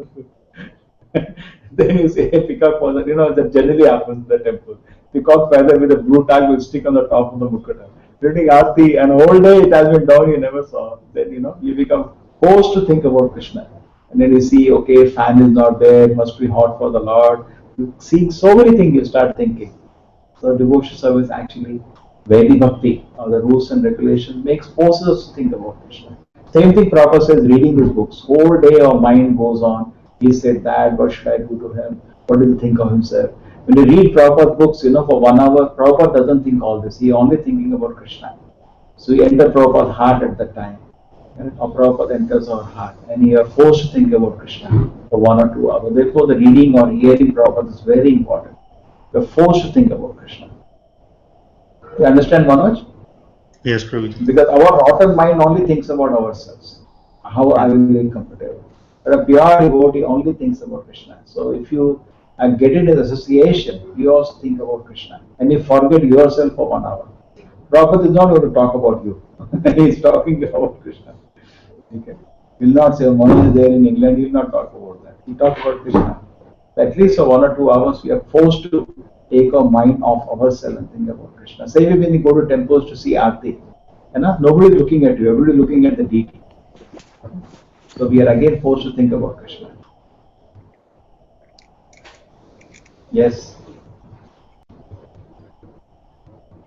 Then you say, hey, peacock feather, that generally happens in the temple. Peacock feather with a blue tag will stick on the top of the mukata. During Aarti, and whole day it has been down, you never saw. Then, you become forced to think about Krishna. And then you see, okay, fan is not there, it must be hot for the Lord. You see so many things you start thinking. So devotion service actually, Vedi Bhakti, or the rules and regulations, makes forces us to think about Krishna. Same thing Prabhupada says, reading his books. Whole day our mind goes on. He said that, what should I do to him? What does he think of himself? When you read Prabhupada books, for 1 hour, Prabhupada doesn't think all this. He only thinking about Krishna. So you enter Prabhupada's heart at that time. Or Prabhupada enters our heart. And you are forced to think about Krishna for 1 or 2 hours. Therefore, the reading or hearing Prabhupada is very important. You are forced to think about Krishna. You understand, Manoj? yes, Prabhuji. Because our rotten mind only thinks about ourselves. How I will be comfortable. But a pure devotee only thinks about Krishna. So if you get into the association, you also think about Krishna. And you forget yourself for 1 hour. Prabhupada is not going to talk about you. He is talking about Krishna. Okay. He will not say, Manoj is there in England, he will not talk about that. He talks about Krishna. At least for 1 or 2 hours, we are forced to take our mind off ourselves and think about Krishna. Say when you go to temples to see Aarti, nobody looking at you, everybody looking at the deity. So we are again forced to think about Krishna. Yes.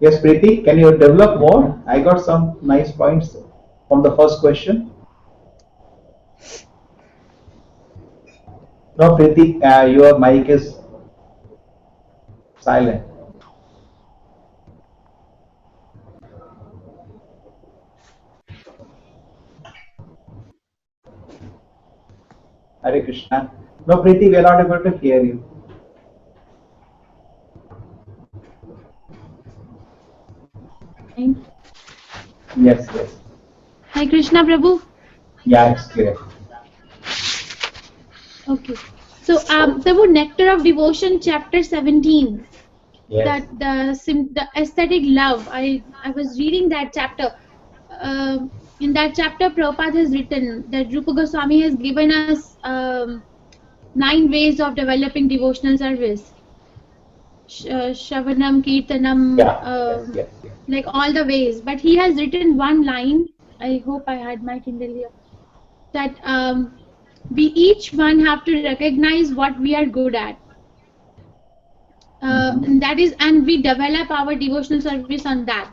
Yes, Preeti, can you develop more? I got some nice points from the first question. No, Preeti, your mic is silent. Hare Krishna. No, Preeti, we are not able to hear you. Yes, yes. Hi Krishna Prabhu. Yeah, it's clear. Okay. So Prabhu, Nectar of Devotion, chapter 17. Yes. That the aesthetic love. I was reading that chapter. In that chapter, Prabhupada has written that Rupa Goswami has given us 9 ways of developing devotional service. Shravanam, Kirtanam, Yeah. Yes. like all the ways. But he has written one line. I hope I had my Kindle here. That we each one have to recognize what we are good at. And that is, and we develop our devotional service on that.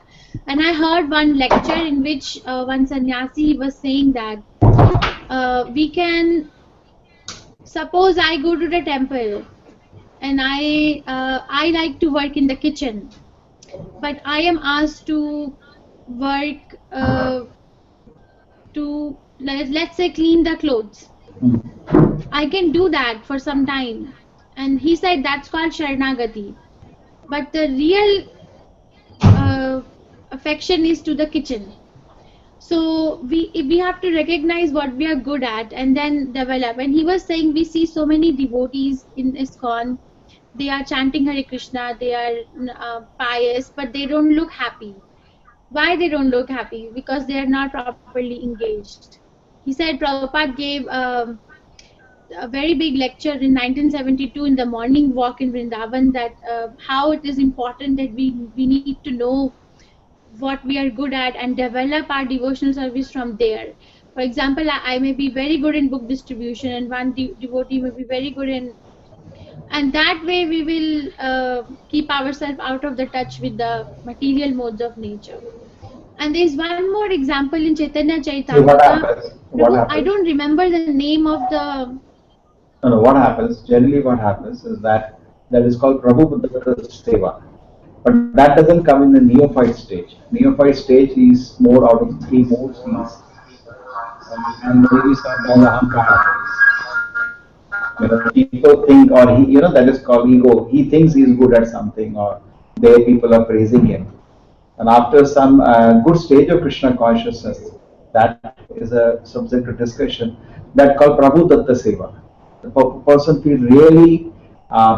And I heard one lecture in which one sannyasi was saying that we can, suppose I go to the temple and I like to work in the kitchen, but I am asked to work to let's say clean the clothes. I can do that for some time, and he said that's called Sharanagati. But the real affection is to the kitchen. So we have to recognize what we are good at and then develop. And he was saying we see so many devotees in ISKCON. They are chanting Hare Krishna, they are pious, but they don't look happy. Why they don't look happy? Because they are not properly engaged. He said Prabhupada gave a very big lecture in 1972 in the morning walk in Vrindavan, that how it is important that we need to know what we are good at and develop our devotional service from there. For example, I may be very good in book distribution, and one devotee may be very good in, and that way we will keep ourselves out of the touch with the material modes of nature. And there is one more example in Chaitanya See what Charitamrita. happens? What Prabhu, I happens? don't remember the name of the. No, what happens? Generally, what happens is that is called Prabhu Buddha Seva. But that doesn't come in the neophyte stage. Neophyte stage is more out of 3 modes. And maybe some more ahankara. People think, or that is called ego. He thinks he's good at something, or there people are praising him. And after some good stage of Krishna consciousness, that is a subject of discussion, that called Prabhu Datta Seva. The person feels really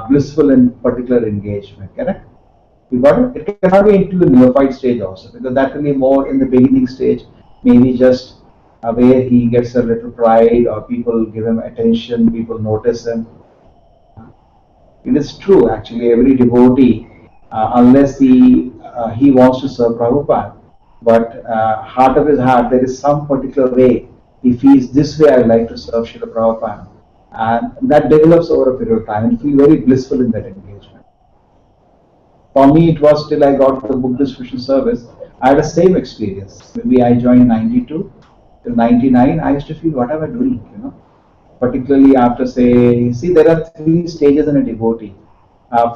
blissful in particular engagement, correct? You got it? It cannot be into the neophyte stage also, because that will be more in the beginning stage, maybe just where he gets a little pride, or people give him attention, people notice him. It is true, actually, every devotee, unless he wants to serve Prabhupada, but heart of his heart, there is some particular way he feels, this way I like to serve Srila Prabhupada, and that develops over a period of time, and feel very blissful in that engagement. For me, it was till I got the book distribution service. I had the same experience. Maybe I joined 92 till 99. I used to feel, what am I doing? Particularly after, say, see, there are 3 stages in a devotee.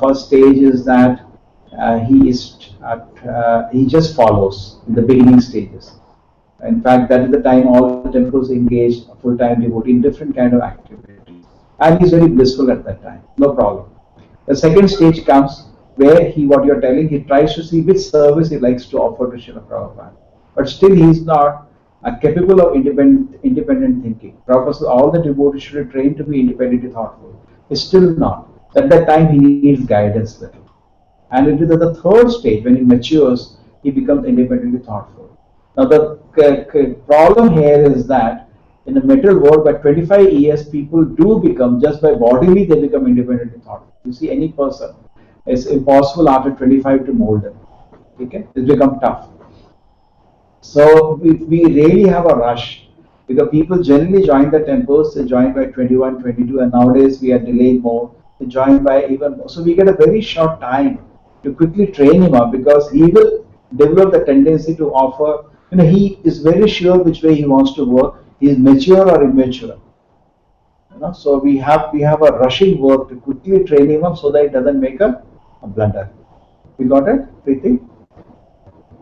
First stage is that he just follows in the beginning stages. In fact, that is the time all the temples engage a full-time devotee in different kind of activities, and he's very blissful at that time. No problem. The second stage comes where what you're telling, he tries to see which service he likes to offer to Srila Prabhupada. But still he is not capable of independent thinking. Prabhupada says all the devotees should be trained to be independently thoughtful. He's still not. At that time he needs guidance little. And it is at the third stage, when he matures, he becomes independently thoughtful. Now the problem here is that in the material world, by 25 years, people do become, just by bodily, they become independently thoughtful. You see any person, It's impossible after 25 to mold them. Okay, it's become tough. So we really have a rush because people generally join the temples, they join by 21, 22, and nowadays we are delaying more. They join by even more. So we get a very short time to quickly train him up because he will develop the tendency to offer, he is very sure which way he wants to work. He is mature or immature. So we have a rushing work to quickly train him up so that he doesn't make a blunder. You got it, Preeti?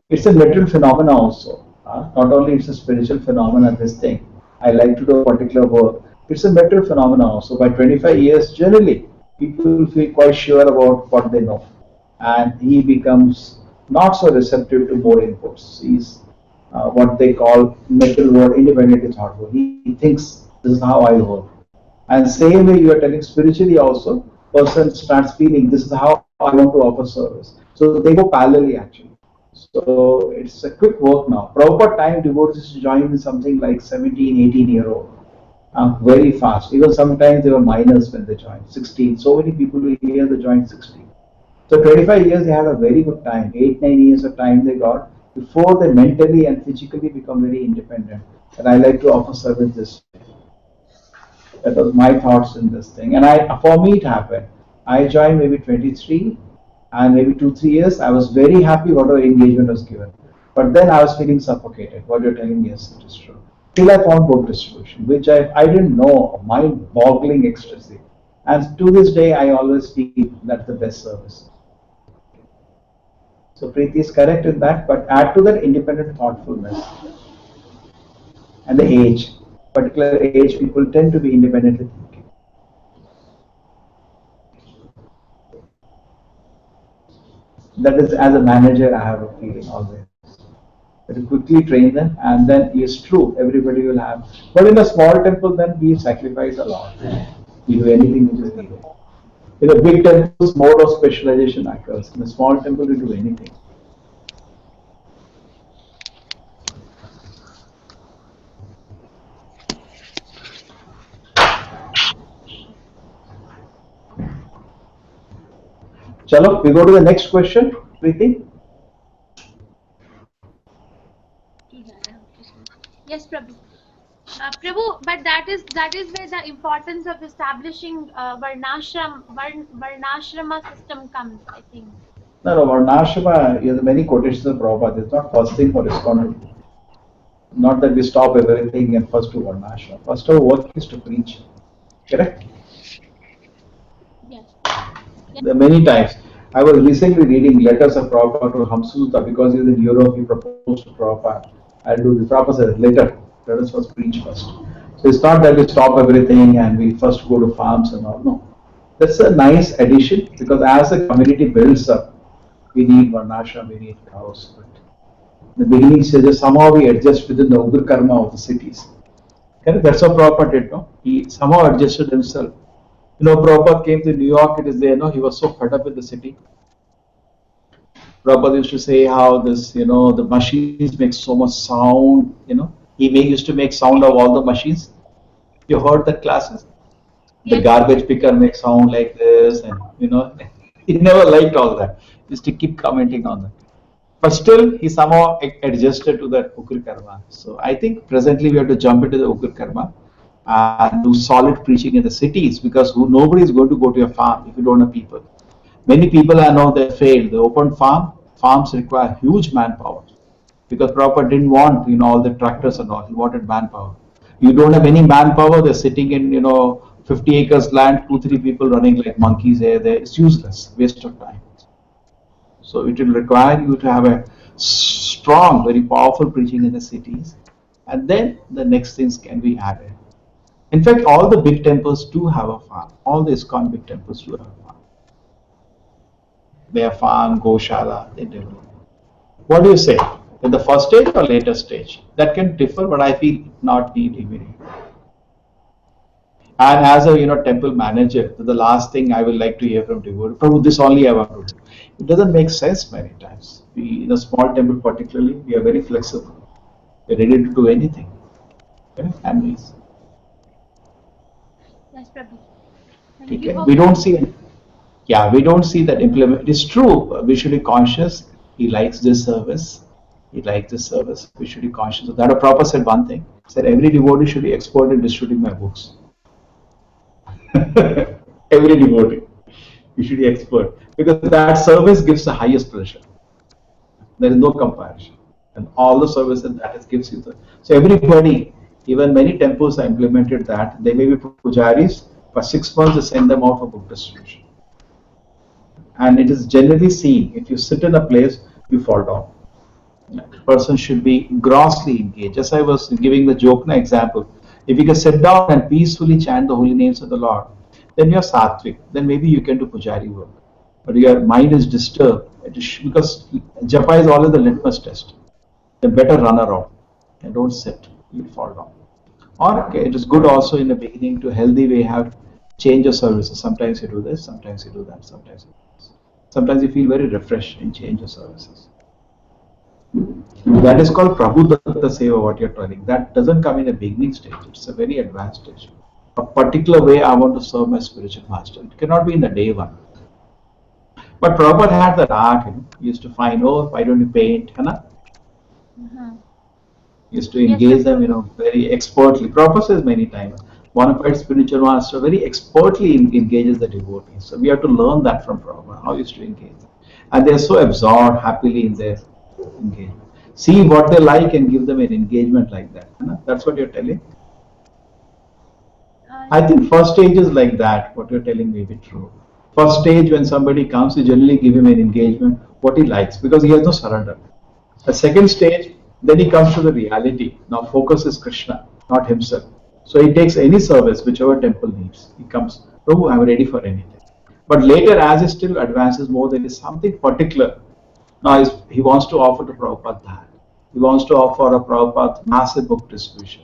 It's a material phenomena also. Not only it's a spiritual phenomena, this thing. I like to do a particular work. It's a material phenomena also. By 25 years, generally, people feel quite sure about what they know. And he becomes not so receptive to more inputs. He's what they call mental world independently thoughtful. He thinks this is how I work. And same way you are telling spiritually also, person starts feeling this is how I want to offer service. So they go parallelly actually. So it's a quick work now. Proper time devotees join something like 17, 18-year-old. Very fast. Even sometimes they were minors when they joined. 16. So many people we hear they joined 16. So 25 years they had a very good time. 8, 9 years of time they got before they mentally and physically become very independent. And I like to offer service this way. That was my thoughts in this thing. And for me, it happened. I joined maybe 23, and maybe 2, 3 years. I was very happy whatever engagement was given. But then I was feeling suffocated. What you're telling me, yes, it is true. Till I found book distribution, which I didn't know, mind-boggling ecstasy. And to this day, I always feel that's the best service. So Preeti is correct in that, but add to that independent thoughtfulness and the age. Particular age, people tend to be independently thinking. That is, as a manager, I have a feeling always. That you quickly train them, and then it's true, everybody will have. But in a small temple, then we sacrifice a lot. We do anything which is needed. In a big temples, more of specialization occurs. In a small temple, we do anything. Chalo, we go to the next question, Preeti. Yes, Prabhu. Prabhu, but that is where the importance of establishing varnashrama system comes, I think. No, no, Varnashrama, there are many quotations of Prabhupada. It's not first thing for ISKCON. Not that we stop everything and first do Varnashrama. First our work is to preach. Correct? Yes. Many times. I was recently reading letters of Prabhupada to Hamsuta because he's in Europe. He proposed to Prabhupada. I'll do this. Prabhupada said, later. Let us first preach first. So it's not that we stop everything and we first go to farms and all. No. That's a nice addition because as the community builds up, we need Varnashram, we need cows. But in the beginning stages, somehow we adjust within the Ugra karma of the cities. Correct? That's what Prabhupada did, no? He somehow adjusted himself. Prabhupada came to New York, it is there, he was so fed up with the city. Prabhupada used to say how this, the machines make so much sound, He used to make sound of all the machines. You heard the classes? The garbage picker makes sound like this, and, he never liked all that. He used to keep commenting on that. But still, he somehow adjusted to that Ukra Karma. So I think presently we have to jump into the Ukra Karma and do solid preaching in the cities because nobody is going to go to your farm if you don't have people. Many people I know that failed. They opened farms require huge manpower because Prabhupada didn't want all the tractors and all. He wanted manpower. You don't have any manpower. They're sitting in 50 acres land, 2, 3 people running like monkeys here. There, it's useless, waste of time. So it will require you to have a strong, very powerful preaching in the cities, and then the next things can be added. In fact, all the big temples do have a farm. All the ISKCON big temples do have a farm. They have farm, Goshala, they develop. What do you say? In the first stage or later stage? That can differ, but I feel not need immediate. And as a temple manager, the last thing I would like to hear from devotee, Prabhu, this only I want to do. It doesn't make sense many times. We in a small temple particularly, we are very flexible. We're ready to do anything. Okay? Families. Yes, Prabhu. Okay. We don't see it. Yeah, we don't see that implement. It is true, visually conscious. He likes this service. He likes this service. Visually conscious. So that a proper said one thing. Said every devotee should be expert in distributing my books. Every devotee, you should be expert because that service gives the highest pleasure. There is no comparison, and all the services that it gives you. So everybody, even many temples have implemented that. They may be pujaris for 6 months. They send them out for book distribution. And it is generally seen if you sit in a place, you fall down. The person should be grossly engaged. Just I was giving the Jokna example. If you can sit down and peacefully chant the holy names of the Lord, then you're sattvic. Then maybe you can do pujari work. But your mind is disturbed. It is because japa is always the litmus test. Then better run around and don't sit. You'll fall down. Or okay, it is good also in the beginning to healthy way have change of services. Sometimes you do this, sometimes you do that, sometimes you do this. Sometimes you feel very refreshed in change of services. That is called Prabhu Datta Seva, what you're telling. That doesn't come in a beginning stage. It's a very advanced stage. A particular way I want to serve my spiritual master. It cannot be in the day one. But Prabhupada had that art. He used to find, oh, why don't you paint? He used to engage them, very expertly. Prabhupada says many times, bona fide spiritual master very expertly engages the devotees. So we have to learn that from Prabhupada, how he used to engage them. And they're so absorbed happily in their engagement. See what they like and give them an engagement like that. That's what you're telling. I think first stage is like that. What you're telling may be true. First stage, when somebody comes, you generally give him an engagement, what he likes, because he has no surrender. The second stage, then he comes to the reality. Now focus is Krishna, not himself. So he takes any service, whichever temple needs. He comes, Prabhu, I'm ready for anything. But later, as he still advances more, there is something particular. Now he wants to offer to Prabhupada that. He wants to offer a Prabhupada massive book distribution.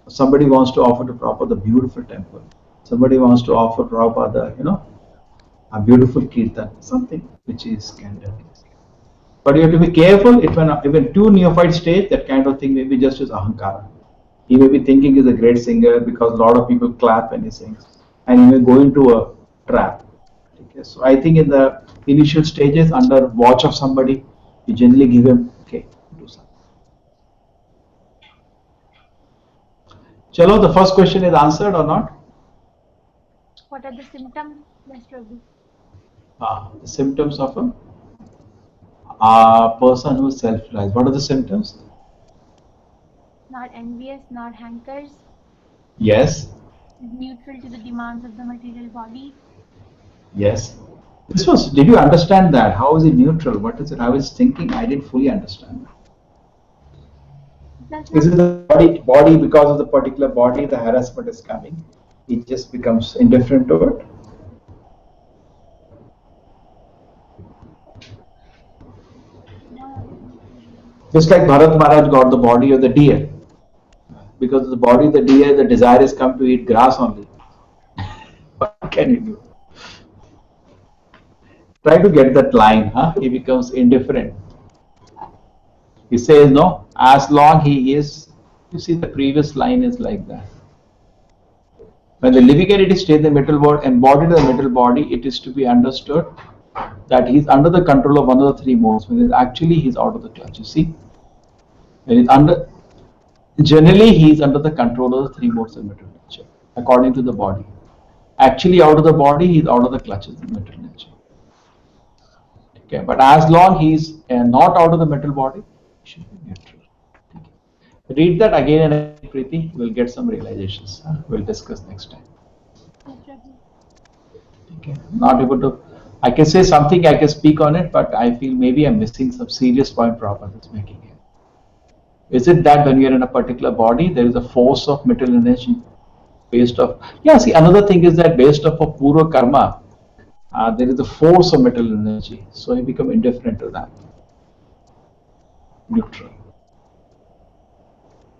Somebody wants to offer to Prabhupada the beautiful temple. Somebody wants to offer Prabhupada, a beautiful kirtan, something which is kind of. But you have to be careful. If even too neophyte stage, that kind of thing may be just as ahankara. He may be thinking he's a great singer because a lot of people clap when he sings, and he may go into a trap. Okay, so I think in the initial stages, under watch of somebody, you generally give him, okay, do something. Chalo, the first question is answered or not? What are the symptoms, Mr. Prabhu? The symptoms of a person who is self-realized. What are the symptoms? Not envious, not hankers. Yes. Neutral to the demands of the material body. Yes. Did you understand that? How is it neutral? What is it? I was thinking, I didn't fully understand that. Is it the body because of the particular body, the harassment is coming? It just becomes indifferent to it? Just like Bharat Maharaj got the body of the deer. Because of the body of the deer, the desire is come to eat grass only. What can you do? Try to get that line, he becomes indifferent. He says, no, as long he is, you see the previous line is like that. When the living entity stays in the mental body, embodied in the mental body, it is to be understood that he is under the control of one of the three modes. When actually he is out of the clutch. You see, when he's generally he is under the control of the three modes of mental nature, according to the body. Actually, out of the body, he is out of the clutches of mental nature. Okay, but as long he is not out of the mental body, he should be neutral. Read that again and again, Preeti. We'll get some realizations. We'll discuss next time. Okay. Not able to. I can say something. I can speak on it, but I feel maybe I'm missing some serious point Prabhupada is making here. Is it that when you're in a particular body, there is a force of material energy based off? Yeah. See, another thing is that based off of purva karma, there is a force of material energy. So you become indifferent to that. Neutral.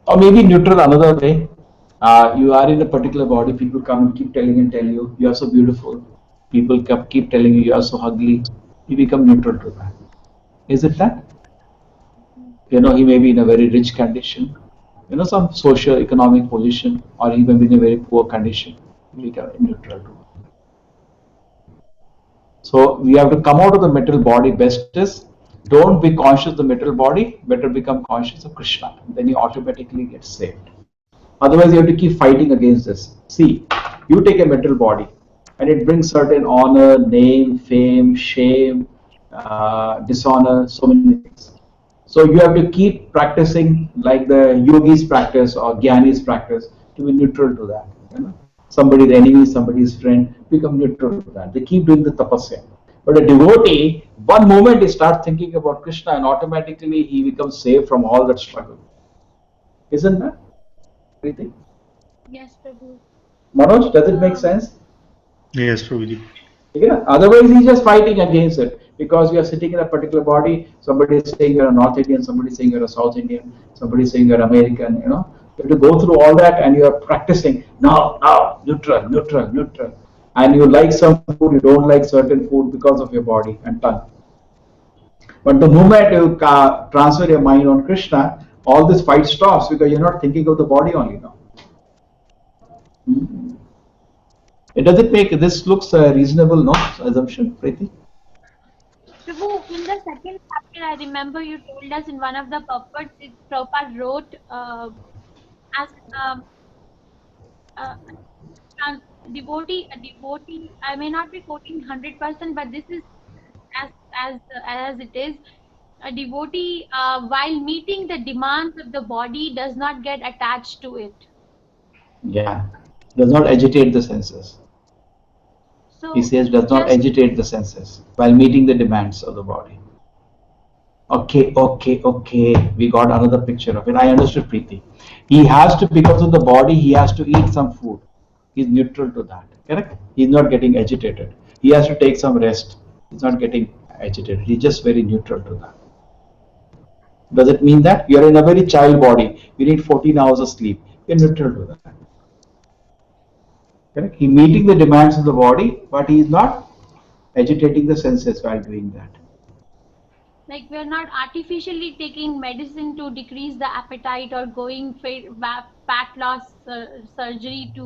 Or maybe neutral another way. You are in a particular body, people come and keep telling and tell you, you are so beautiful. People keep telling you, you are so ugly. You become neutral to that. Is it that? He may be in a very rich condition, some socio-economic position, or he may be in a very poor condition. You become neutral to that. So we have to come out of the material body. Best is don't be conscious of the material body, better become conscious of Krishna. Then you automatically get saved. Otherwise, you have to keep fighting against this. See, you take a material body and it brings certain honor, name, fame, shame, dishonor, so many things. So you have to keep practicing like the yogis practice or jnanis practice to be neutral to that. You know? Somebody's enemy, somebody's friend, become neutral to that. They keep doing the tapasya. But a devotee, one moment he starts thinking about Krishna and automatically he becomes saved from all that struggle. Isn't that? What do you think? Yes, Prabhu. Manoj, does it make sense? Yes, Prabhuji. Yeah. Otherwise, he's just fighting against it because you are sitting in a particular body. Somebody is saying you're a North Indian, somebody is saying you're a South Indian, somebody is saying you're American. You know, you have to go through all that, and you are practicing. Now, neutral, neutral, neutral. And you like some food, you don't like certain food because of your body and tongue. But the moment you transfer your mind on Krishna, all this fight stops because you're not thinking of the body only now. Hmm. Does it make this looks reasonable? No assumption, Preeti? Prabhu, in the second chapter, I remember you told us in one of the purports, Prabhupada wrote as um, uh, a devotee. I may not be quoting 100%, but this is as as it is. A devotee, while meeting the demands of the body, does not get attached to it. Yeah, does not agitate the senses. He So says does not just agitate the senses while meeting the demands of the body. Okay, okay, okay. We got another picture of it. I understood Preeti. He has to, because of the body, he has to eat some food. He's neutral to that. Correct? He's not getting agitated. He has to take some rest. He's not getting agitated. He's just very neutral to that. Does it mean that you're in a very child body? You need 14 hours of sleep. You're neutral to that. Correct? He's meeting the demands of the body, but he is not agitating the senses while doing that. like we're not artificially taking medicine to decrease the appetite or going fat loss surgery to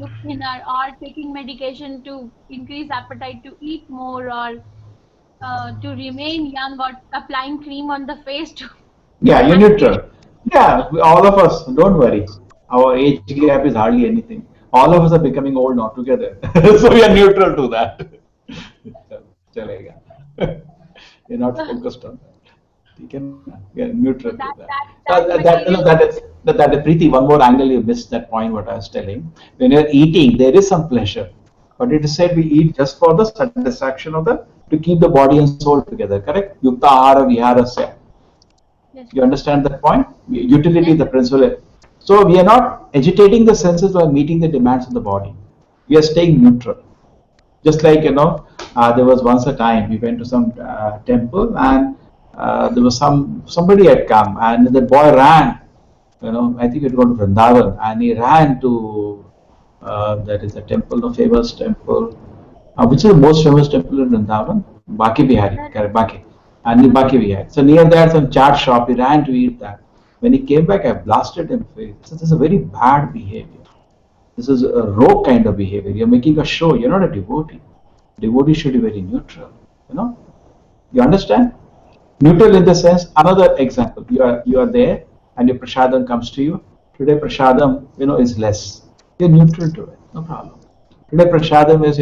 look thinner or taking medication to increase appetite to eat more or to remain young or applying cream on the face to Yeah, you're actually neutral. Yeah, all of us, don't worry. Our age gap is hardly anything. All of us are becoming old now together. So we are neutral to that. Chalega. You're not focused on that. You can, we are neutral so to that that. that that That, material that is Preeti, one more angle you missed that point what I was telling. When you're eating, there is some pleasure. But it is said we eat just for the satisfaction of the to keep the body and soul together, correct? Yukta ahara viharasya. yes You Prabhu. understand that point? Utility Yes is the Prabhu. principle. So we are not agitating the senses while meeting the demands of the body. We are staying neutral. Just like there was once a time we went to some temple and there was somebody had come and the boy ran. I think it gone to Vrindavan and he ran to that is a temple, a famous temple. Which is the most famous temple in Vrindavan? Baki Bihari, That correct? Baki. And Baki Bihari. So near there, some chaat shop. He ran to eat that. When he came back, I blasted him. So this is a very bad behavior. This is a rogue kind of behavior. You're making a show. You're not a devotee. Devotee should be very neutral. You know. You understand? Neutral in the sense. Another example. You are there, and your prasadam comes to you. Today prasadam, is less. You're neutral to it. No problem. Today prasadam is,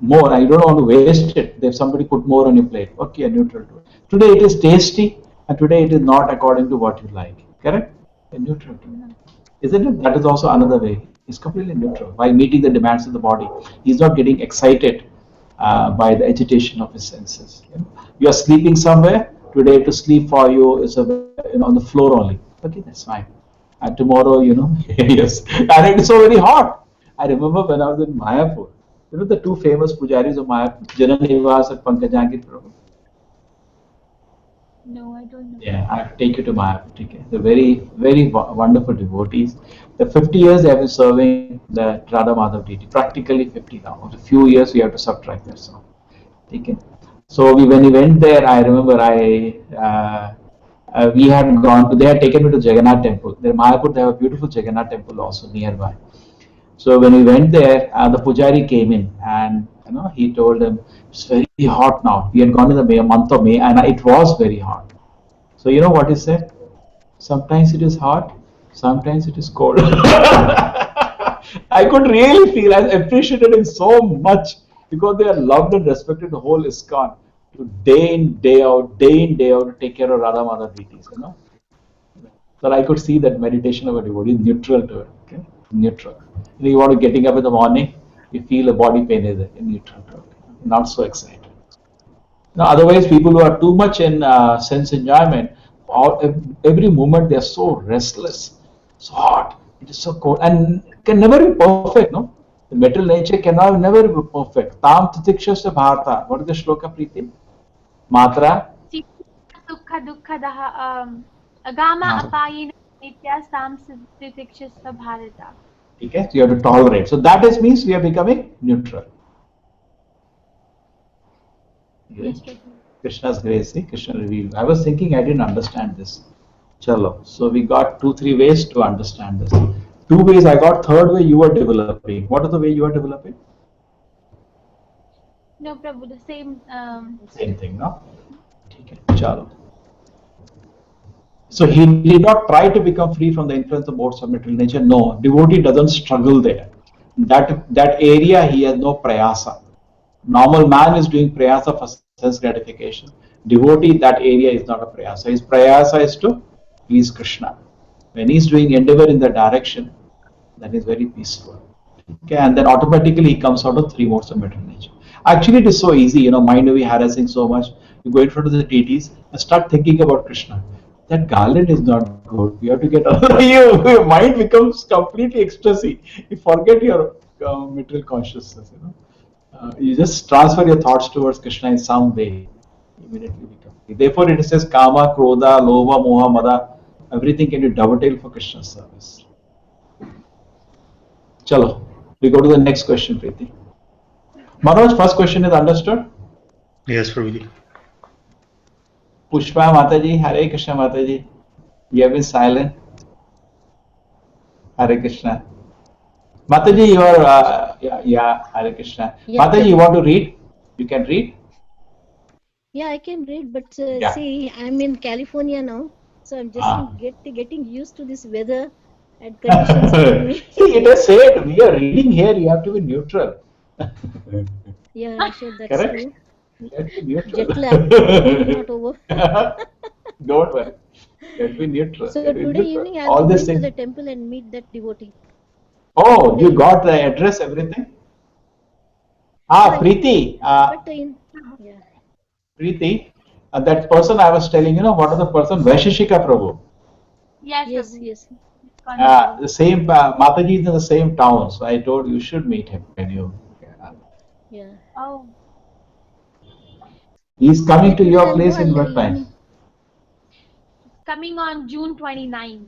more. I don't want to waste it. If somebody put more on your plate, okay, you're neutral to it. Today it is tasty, and today it is not according to what you like. Correct? You're neutral to it. Isn't it? That is also another way. He's completely neutral while meeting the demands of the body. He's not getting excited by the agitation of his senses. You are sleeping somewhere today. To sleep for you is on the floor only. Okay, that's fine. And tomorrow, yes, and it is so very hot. I remember when I was in Mayapur. The two famous pujaris of Mayapur, Jananivas and Pankajangir Prabhu. no, I don't know. Yeah, I take you to Mayapur. Okay? They're very, very wonderful devotees. The 50 years they have been serving the Radha Madhav deity, practically 50 now. After a few years, we have to subtract that. Okay. So when we went there, I remember we had gone. They had taken me to Jagannath temple. There, Mayapur, they have a beautiful Jagannath temple also nearby. So when we went there, the pujari came in and he told him, It's very hot now. We had gone in the month of May, and it was very hot. So you know what he said? Sometimes it is hot, sometimes it is cold. I could really feel, I appreciated him so much because they are loved and respected the whole ISKCON to day in, day out, to take care of Radha Madhav deities, you know. So I could see that meditation of a devotee is neutral to it, okay? Neutral. You want to getting up in the morning, you feel a body pain is neutral to it, not so excited. Now, otherwise, people who are too much in sense enjoyment, every moment they are so restless, so hot, it is so cold, and can never be perfect. No, the material nature cannot never be perfect. Tam titikshasya bharata. What is the shloka, Preeti? Matra. Sukha dukkha agama apayena nitya samsitikshasya bharata. Okay, so you have to tolerate. So that is means we are becoming neutral. Krishna's grace, see, Krishna revealed. I was thinking I didn't understand this. Chalo. So we got 2, 3 ways to understand this. 2 ways I got. Third way you are developing. What is the way you are developing? No, Prabhu, the same. Same thing, no? Okay. Chalo. So he did not try to become free from the influence of modes of material nature. No, devotee doesn't struggle there. That area he has no prayasa. Normal man is doing prayasa for sense gratification. Devotee, that area is not a prayasa. His prayasa is to please Krishna. When he is doing endeavor in that direction, that is very peaceful. Okay, and then automatically he comes out of 3 modes of material nature. Actually, it is so easy, you know, mind will be harassing so much. You go in front of the deities and start thinking about Krishna. That garland is not good. You have to get your mind becomes completely ecstasy. You forget your material consciousness, you know. You just transfer your thoughts towards Krishna in some way. Immediately become. Therefore, it says Kama, Krodha, Lova, Moha, Mada. Everything can be dovetailed for Krishna's service. Chalo, we go to the next question, Preeti. Manoj, first question is understood? Yes, Prabhuji. Pushpa Mataji, Hare Krishna Mataji. You have been silent. Hare Krishna. Mataji, you are, yeah, Hare Krishna. Yeah, Mataji, you want to read? You can read? yeah, I can read, but Yeah. see, I'm in California now, so I'm just getting used to this weather and See, conditions around me. it is said we are reading here, you have to be neutral. Yeah, sure, that's Correct? true. You have to be neutral. Jet lag still not over. Don't worry. You have to be neutral. So You have to be today neutral. evening I'll All be these going to things. the temple and meet that devotee. Oh, Today you evening. got the address, everything? Yeah, Preeti. but yeah. Preeti, that person I was telling you, know, what is the person? Vaisheshika Prabhu. Yes, Yes, Prabhu. yes. The same, Mataji is in the same town, so I told you should meet him. Can you? Yeah. Oh, He's coming Yeah, to today your I'll go place in what time? evening. coming on June 29th.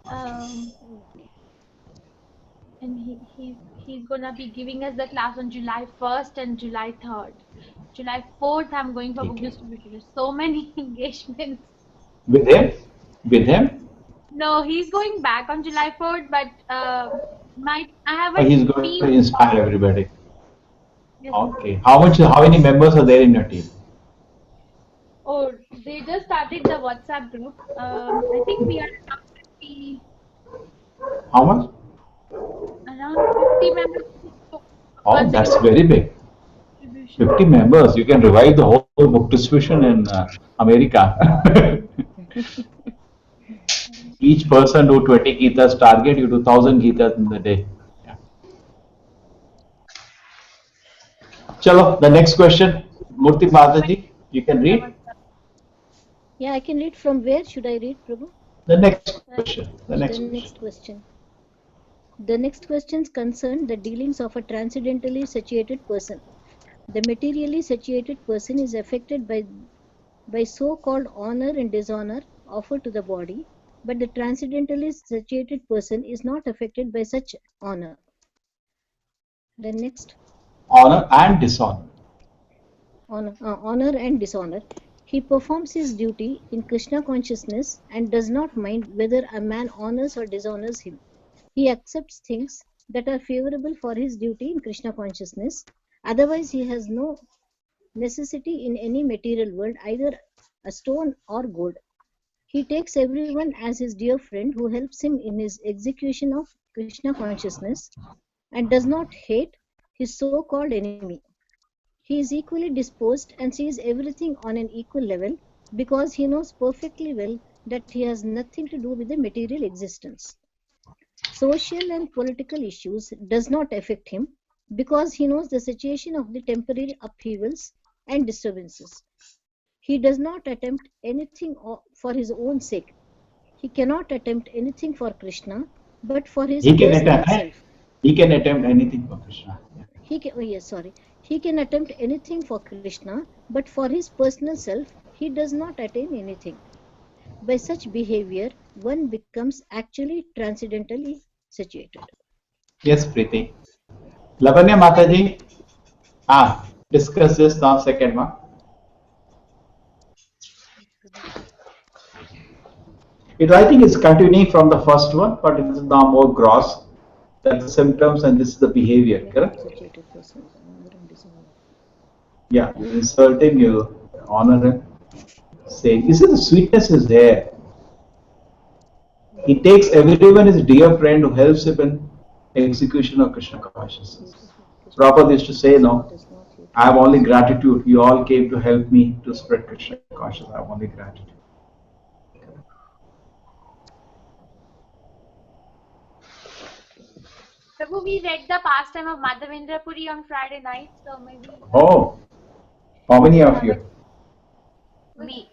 Okay. And he's gonna be giving us the class on July 1st and July 3rd. July 4th, I'm going for book Okay. distribution. There's so many engagements. With him? With him? No, he's going back on July 4th, but I have Or a he's going to team. inspire everybody? Yes, Okay. How many members are there in your team? oh, they just started the WhatsApp group. I think we are How much? around 50 members. Oh, Once that's again, very big. distribution. 50 members. You can revive the whole book distribution in America. Each person do 20 Gitas target, you do 1,000 Gitas in the day. Yeah. Chalo, the next question. Murti Mataji, you can read. Yeah, I can read from where should I read, Prabhu? The next question. The The next question. next question. The next questions concern the dealings of a transcendentally situated person. The materially situated person is affected by so-called honor and dishonor offered to the body, but the transcendentally situated person is not affected by such honor. The next. Honor and dishonor. Honor and dishonor. He performs his duty in Krishna consciousness and does not mind whether a man honors or dishonors him. He accepts things that are favorable for his duty in Krishna consciousness Otherwise, he has no necessity in any material world, either a stone or gold. He takes everyone as his dear friend who helps him in his execution of Krishna consciousness and does not hate his so-called enemy. He is equally disposed and sees everything on an equal level because he knows perfectly well that he has nothing to do with the material existence. Social and political issues does not affect him because he knows the situation of the temporary upheavals and disturbances. He does not attempt anything for his own sake. He cannot attempt anything for Krishna, but for his personal self. He can attempt anything for Krishna. He can attempt anything for Krishna, but for his personal self, he does not attain anything. By such behavior, one becomes actually transcendentally situated. Yes, Preeti. Lavanya Mataji, discuss this now, second one. I think it's continuing from the first one, but it is now more gross. That's the symptoms and this is the behavior, correct? Yeah, insulting you, honor him, saying, you see the sweetness is there. He takes everyone as a dear friend who helps him in execution of Krishna consciousness. Prabhupada used to say, no, I have only gratitude. You all came to help me to spread Krishna consciousness. I have only gratitude. Prabhu, we read the pastime of Madhavendra Puri on Friday night, so maybe. Oh, how many of you? Me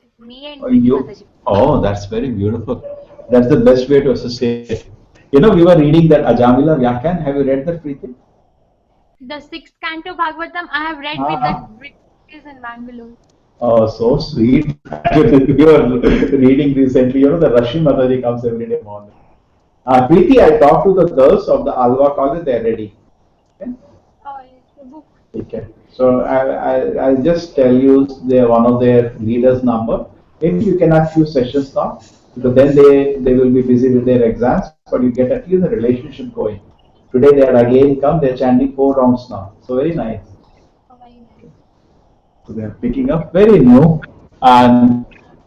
and you. Oh, that's very beautiful. That's the best way to associate. You know, we were reading that Ajamila Vyakyan. Have you read that, Preeti? The 6th canto Bhagavatam I have read with the British in Bangalore. Oh, so sweet. We were reading recently, you know, the Rashi Mataji comes every day morning. Preeti, I talked to the girls of the Alva college, they are ready. Okay? Oh, yes, the book. Okay. So I'll just tell you one of their leaders' number. Maybe you can have few sessions now, because then they will be busy with their exams, but you get at least a relationship going. Today they are again come, they're chanting 4 rounds now. So very nice. Oh, very nice. So they are picking up very new and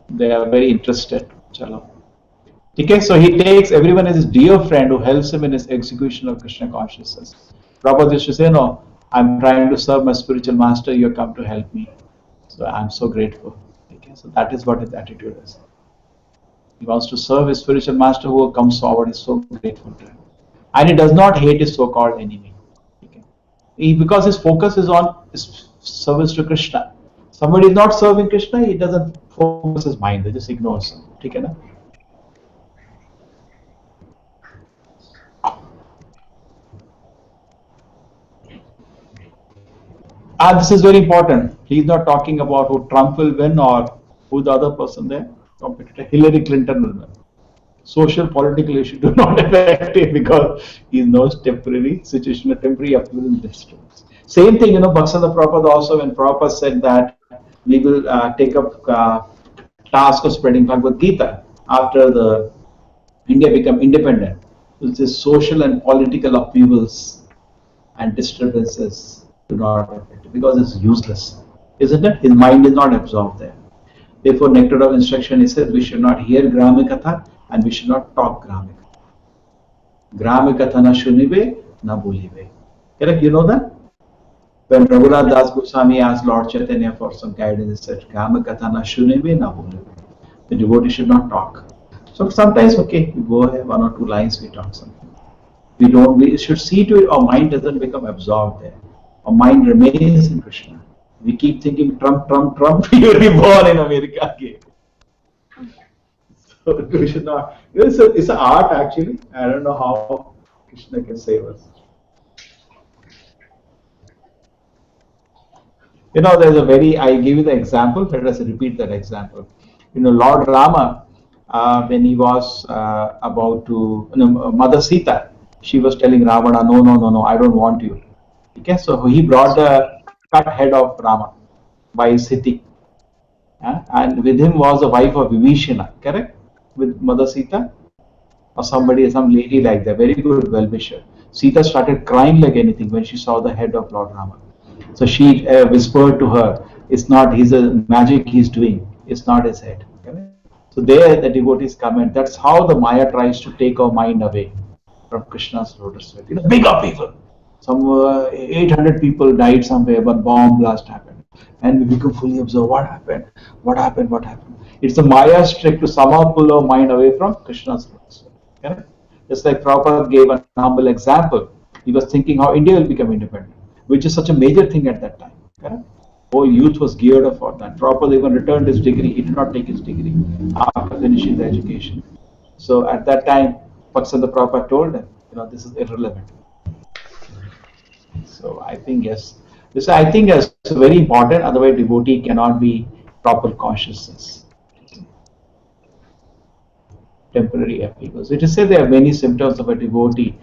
they are very interested. Chalo. Okay, so he takes everyone as his dear friend who helps him in his execution of Krishna consciousness. Prabhupada used to say, no, I'm trying to serve my spiritual master, you have come to help me. So I'm so grateful. Okay, so that is what his attitude is. He wants to serve his spiritual master who comes forward, is so grateful to him. And he does not hate his so-called enemy. Okay. Because his focus is on his service to Krishna. Somebody is not serving Krishna, he doesn't focus his mind, he just ignores him. Okay, na? This is very important. He's not talking about who Trump will win or who the other person there, competitor, Hillary Clinton will win. Social political issue do not affect him because he knows temporary situation, temporary upheaval and disturbance. Same thing, you know, Bhaksana Prabhupada also, when Prabhupada said that we will take up task of spreading Bhagavad Gita after the India become independent. Which is social and political upheavals and disturbances do not affect it because it's useless, isn't it? His mind is not absorbed there. Therefore, nectar of instruction, he says we should not hear Gramikatha and we should not talk Gramikatha. Gramikatha na shunibe na bhulibe. Correct? You know that? When Raghunath Das Goswami asked Lord Chaitanya for some guidance, he said Gramikatha na shunibe na bhulibe. The devotee should not talk. So sometimes, okay, we go ahead, 1 or 2 lines, we talk something. We should see to it our mind doesn't become absorbed there. Our mind remains in Krishna. We keep thinking Trump, Trump, Trump, you will be born in America again. So we should not. It's an art actually. I don't know how Krishna can save us. You know, there's a very, I give you the example, let us repeat that example. You know, Lord Rama, when he was about to, Mother Sita, she was telling Ravana, no, I don't want you. Okay, so he brought the cut head of Rama by Siti. And with him was the wife of Vibhishana, correct? With Mother Sita or somebody, some lady like that, very good well-wisher. Sita started crying like anything when she saw the head of Lord Rama. So she whispered to her, "It's not his magic he's doing. It's not his head." Correct? So there the devotees comment. That's how the Maya tries to take our mind away from Krishna's lotus feet. Bigger people. Some 800 people died somewhere, but bomb blast happened, and we become fully absorbed. What happened? What happened? What happened? It's the Maya's trick to somehow pull our mind away from Krishna's lotus feet. Correct? Just like Prabhupada gave an humble example. He was thinking how India will become independent, which is such a major thing at that time. Correct? Whole youth was geared up for that. Prabhupada even returned his degree. He did not take his degree after finishing the education. So at that time, Paksanda Prabhupada told him, this is irrelevant. So I think yes, this I think is very important. Otherwise, devotee cannot be proper consciousness. Temporary appeals. It is said there are many symptoms of a devotee.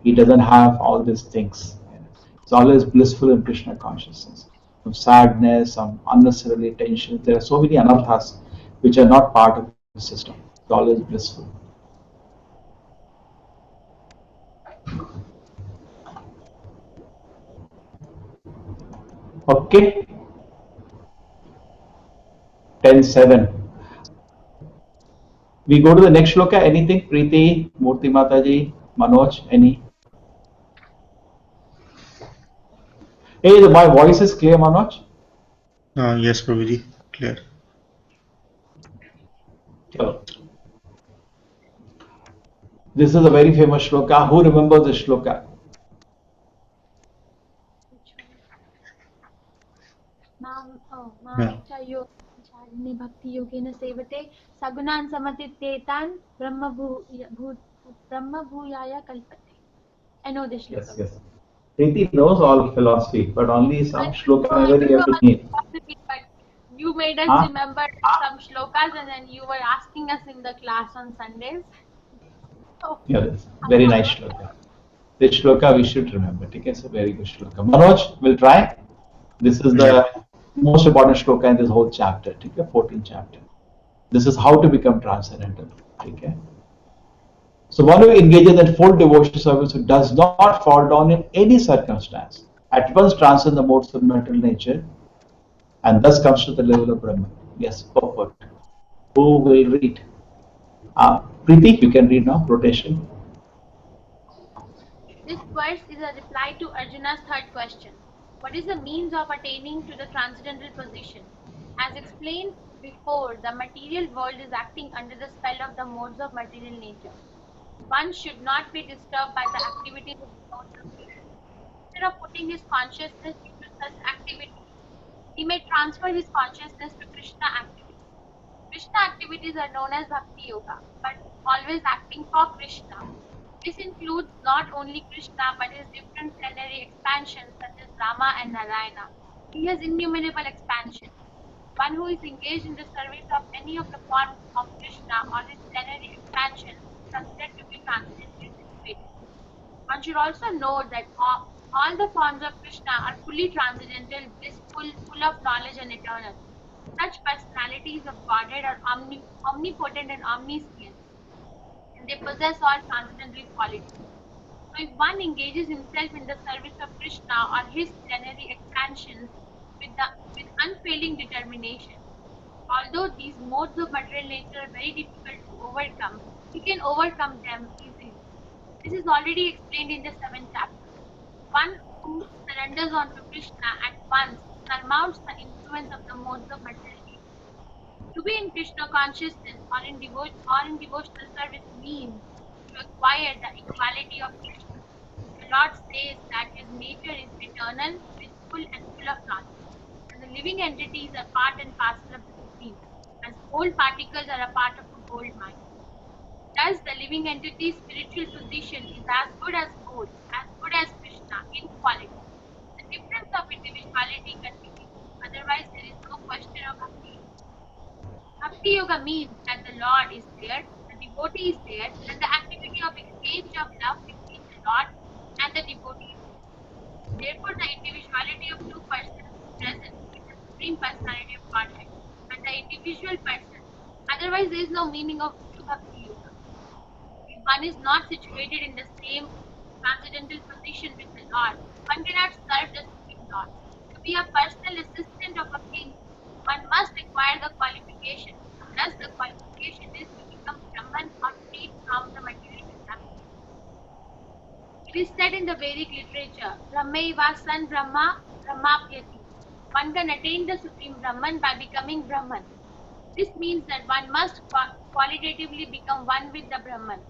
He doesn't have all these things. It's always blissful in Krishna consciousness. Some sadness, some unnecessarily tension. There are so many anarthas which are not part of the system. It's always blissful. Okay, 10:07. We go to the next shloka. Anything? Preeti, Murti Mataji, Manoj, any? Hey, my voice is clear, Manoj? Yes, Prabhuji, clear. Chalo. This is a very famous shloka. Who remembers this shloka? Yeah. चारिणे भक्ति योगेन सेवते सगुणान् समतीत्येतान् ब्रह्म भूयाय कल्पते. I know this shloka. Yes, yes. Preeti knows all philosophy, but only some shloka I memory don't you know have to how need. philosophy, but you made us Huh? remember some shlokas and then you were asking us in the class on Sundays. So, Yeah, that's very nice shloka. This shloka we should remember. Okay, it's a very good shloka. Manoj, will try. This is Yeah. the most important shloka in this whole chapter. Okay, 14th chapter. This is how to become transcendental. Okay. So one who engages in full devotional service who does not fall down in any circumstance, at once transcends the modes of material nature and thus comes to the level of Brahman. Yes, purport. Who will read? Preeti, you can read now, rotation. this verse is a reply to Arjuna's third question. What is the means of attaining to the transcendental position? As explained before, the material world is acting under the spell of the modes of material nature. One should not be disturbed by the activities of the modes of nature. Instead of putting his consciousness into such activities, he may transfer his consciousness to Krishna activities. Krishna activities are known as Bhakti Yoga, but always acting for Krishna. This includes not only Krishna but his different plenary expansions such as Rama and Narayana. He has innumerable expansions. One who is engaged in the service of any of the forms of Krishna or his plenary expansions is considered to be transcendently situated. One should also note that all the forms of Krishna are fully transcendental, blissful, full of knowledge and eternal. Such personalities of Godhead are omnipotent and omniscient, and they possess all transcendental qualities. So if one engages himself in the service of Krishna or his plenary expansions with unfailing determination, although these modes of material nature are very difficult to overcome, he can overcome them easily. This is already explained in the 7th chapter. One who surrenders onto Krishna at once surmounts the influence of the modes of material nature. To be in Krishna consciousness or in devotional service means to acquire the equality of Krishna. The Lord says that his nature is eternal, blissful, and full of knowledge, and the living entities are part and parcel of the Supreme, as gold particles are a part of a gold mine. Thus, the living entity's spiritual position is as good as gold, as good as Krishna in quality. The difference of individuality continues, otherwise, there is no question of bhakti. Bhakti Yoga means that the Lord is there, the devotee is there, and the activity of exchange of love between the Lord and the devotee is there. Therefore, the individuality of two persons is present in the Supreme Personality of Godhead and the individual person. Otherwise, there is no meaning of true Bhakti Yoga. If one is not situated in the same transcendental position with the Lord, one cannot serve the Supreme Lord. To be a personal assistant of a king, one must acquire the qualification. Thus, the qualification is to become Brahman or freed from the material contamination. It is said in the Vedic literature, Brahmaiva san Brahma Brahmapyati. One can attain the supreme Brahman by becoming Brahman. This means that one must qualitatively become one with the Brahman.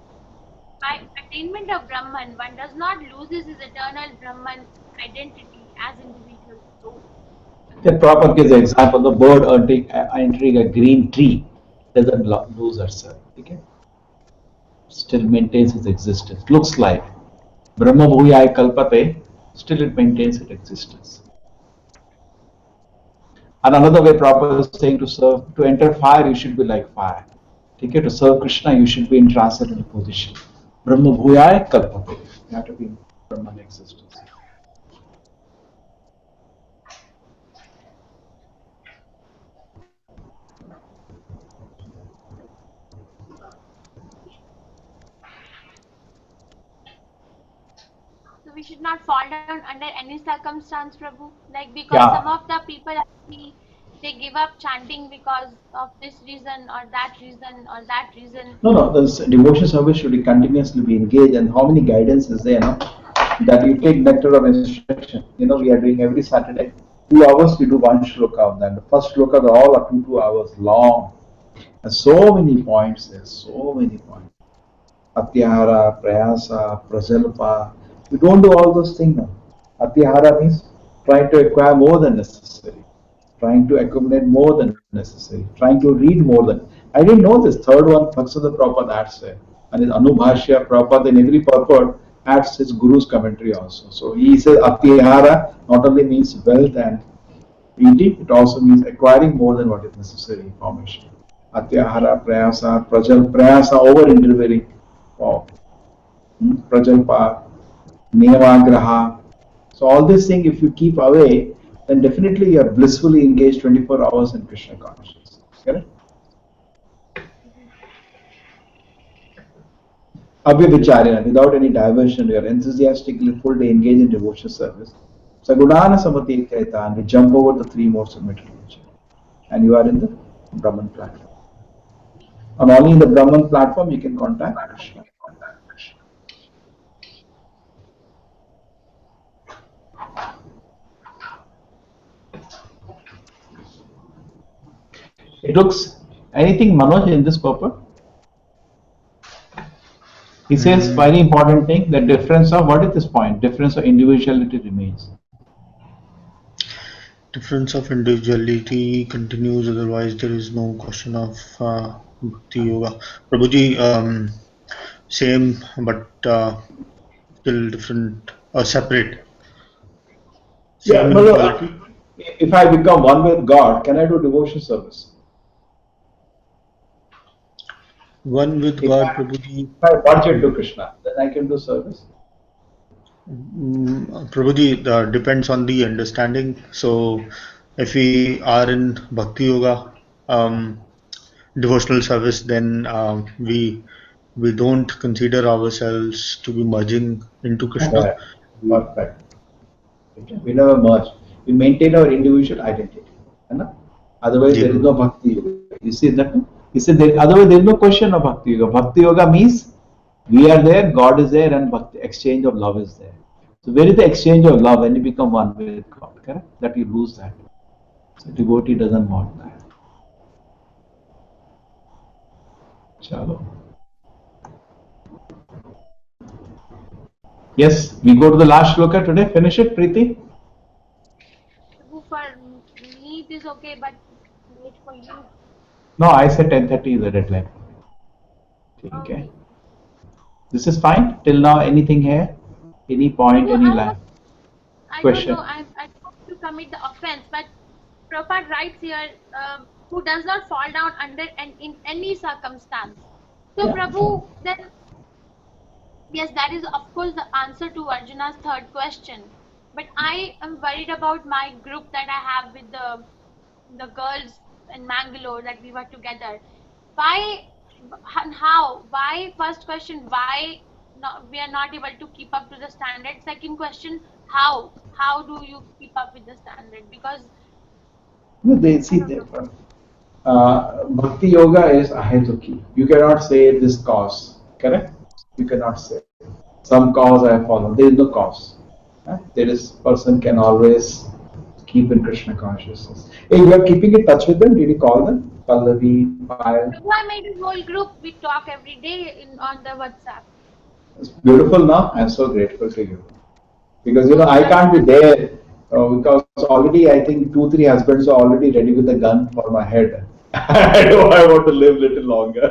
By attainment of Brahman, one does not lose his eternal Brahman identity as individual soul. The proper gives the example, the bird entering a green tree doesn't lose herself. Okay? Still maintains its existence. Looks like Brahma Bhuyaya Kalpate, still it maintains its existence. And another way Prabhupada is saying to enter fire, you should be like fire. Okay? To serve Krishna, you should be in transcendental position. Brahma Bhuyaya Kalpate. You have to be in Brahman existence. So we should not fall down under any circumstance, Prabhu. Like because some of the people actually they give up chanting because of this reason or that reason or that reason. No. The devotion service should be continuously be engaged. And how many guidance is there? No? That you take nectar of instruction. We are doing every Saturday. 2 hours we do one shloka of that. The first shloka are all up to 2 hours long. And so many points there. So many points. Atyahara, Prayasa, Prajalpa. We don't do all those things now. Atyahara means trying to acquire more than necessary, trying to accumulate more than necessary, trying to read more than. I didn't know this. Third one, Bhaksada Prabhupada adds there. And in Anubhashya, Prabhupada in every purport adds his Guru's commentary also. So he says Atyahara not only means wealth and eating, it also means acquiring more than what is necessary information. Atyahara, Prayasa, Prayasa over intervening. Wow. Prajalpa, Niyamagraha. So all these things, if you keep away, then definitely you are blissfully engaged 24 hours in Krishna consciousness. Correct? Abhyavicharina, without any diversion, you are enthusiastically full day engaged in devotional service. Sagudana Samati Kaita, and we jump over the three modes of material nature. And you are in the Brahman platform. And only in the Brahman platform you can contact Krishna. It looks anything Manoj in this purport? He says very important thing, the difference of what is this point? Difference of individuality remains. Difference of individuality continues, otherwise there is no question of Bhakti Yoga. Prabhuji, same but still different or separate. Same in quality. If I become one with God, can I do devotion service? One with God, Prabhuji. If I want to Krishna, then I can do service. Prabhuji, depends on the understanding. So, if we are in Bhakti Yoga, devotional service, then we don't consider ourselves to be merging into Krishna. Perfect. We never merge. We maintain our individual identity. Otherwise, there is no Bhakti Yoga. You see that? He said, otherwise, there is no question of Bhakti Yoga. Bhakti Yoga means we are there, God is there, and Bhakti, exchange of love is there. So, where is the exchange of love when you become one with God? Correct? That you lose that. So, devotee doesn't want that. Chalo. Yes, we go to the last shloka today. Finish it, Preeti. For me, it is okay, but wait for you. No, I said 10:30 is the deadline. Okay. This is fine. Till now, anything here? Any point, any line? I Question. don't know. I don't want to commit the offense, but Prabhupada writes here, who does not fall down under and in any circumstance. So, Prabhu, then yes, that is of course the answer to Arjuna's third question. But I am worried about my group that I have with the girls in Mangalore that we were together. Why and how? Why? First question, why we are not able to keep up to the standard? Second question, how? how do you keep up with the standard? Because No, they see that bhakti yoga is ahetuki. You cannot say this cause, correct? You cannot say some cause I follow. There is no cause. There is person can always keep in Krishna consciousness. Hey, you are keeping in touch with them. Did you call them? Pallavi, Payal. Prabhu, I made a whole group. We talk every day on the WhatsApp. It's beautiful now. I'm so grateful to you because Oh, I you guys can't be are. there because already I think 2 3 husbands are already ready with a gun for my head. I know I want to live a little longer.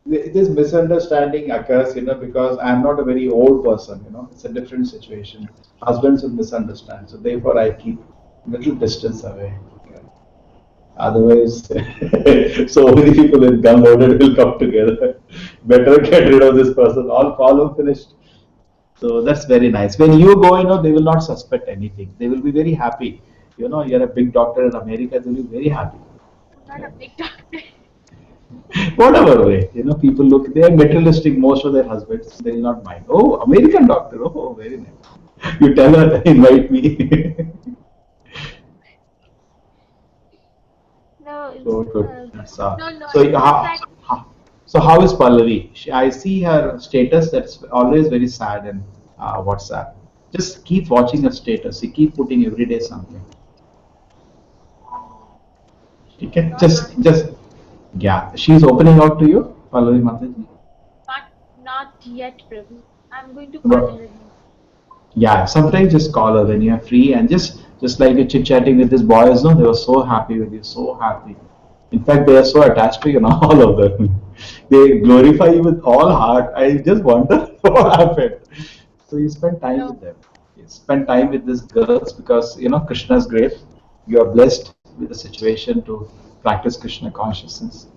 This misunderstanding occurs, because I'm not a very old person, it's a different situation. Husbands will misunderstand, so therefore I keep little distance away. Okay. Otherwise, so many people with gun loaded will come together. Better get rid of this person. All problem finished. So that's very nice. When you go, they will not suspect anything. They will be very happy. You're a big doctor in America. They'll be very happy. I'm not a big doctor. Whatever way, people look, they are materialistic, most of their husbands, they will not mind. Oh, American doctor, oh, very nice. You tell her, invite me. No, So good. That's no, no. so It's just that so how is Pallavi? I see her status that's always very sad in WhatsApp. Just keep watching her status. She keep putting every day something. she's Okay, not just answering. yeah. She's opening out to you, Pallavi Mataji. Not yet, Prabhu. I'm going to call But her again. yeah, sometimes just call her when you're free and just like you chit chatting with these boys, no, they were so happy with you, so happy. In fact, they are so attached to you, all of them. They glorify you with all heart. I just wonder what happened. So you spend time No. with them. You spend time with these girls because Krishna is great. You are blessed with the situation to practice Krishna consciousness.